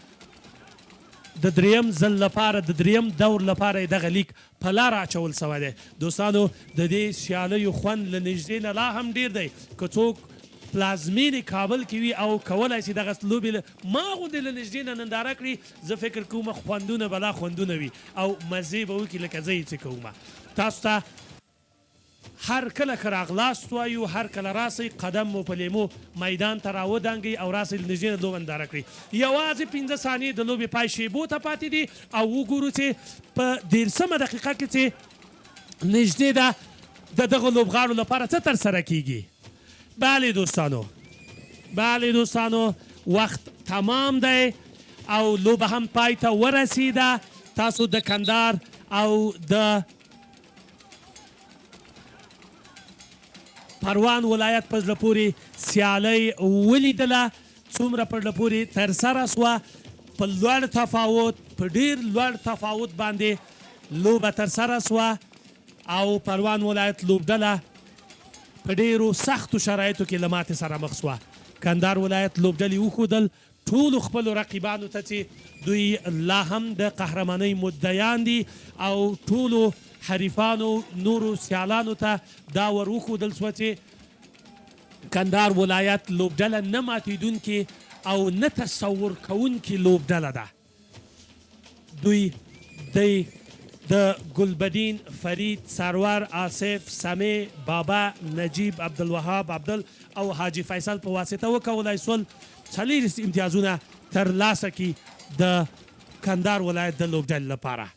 د دریم ځل لپاره د دریم دور لپاره یې دغه لیک په لار اچول سوی دی دوستانو د دې سیالیو خوند له نږدې نه لا هم ډیر دی که څوک پلازمینې کابل کې وي او کولی شي دغه لوبې ما غوندې له نږدې نه ننداره کړي زه فکر کوم خوندونه به لا خوندونه وي او مزې به وکړي لکه زه یې څه کوم تاسو ته هر کله که راغلاست وایو هر کله راسئ قدم مو په لیمو میدان ته راودانګئ او راسئ له نږدې نه لوبه ننداره کړئ یوازې 15 ثانیې د لوبې پای شیبو ته پاتې دي او وګورو چې په 13مه دقیقه کې چې نږدې ده د دغه لوبغاړو لپاره څه ترسره کیږي بله دوستانو وخت تمام دی او لوبه هم پای ته ورسیده تاسو د کندهار او د پروان ولایت په زړه پورې سیالۍ ولیدله څومره په زړه پورې ترسره سوه په لوړ تفاوت په ډېر لوړ تفاوت باندې لوبه ترسره سوه او پروان ولایت لوبډله په ډېرو سختو شرایطو کې له ماتې سره مخ سوه کندهار ولایت لوبډلې وښودل ټولو خپلو رقیبانو ته چې دوی لا هم د قهرمانۍ مدعیان دي او ټولو حریفانو نورو سیالانو ته دا ور وښودل سوه چې کندهار ولایت لوبډله نه ماتېدونکې او نه تصور کوونکې لوبډله ده دوی د ګلبدین فرید سرور آصف سمیع بابا نجیب عبدالوهاب عبدل او حاجی فیصل په واسطه وکولای سول 40 امتیازونه ترلاسه کړي د کندهار ولایت د لوبډلې لپاره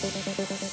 ورکړي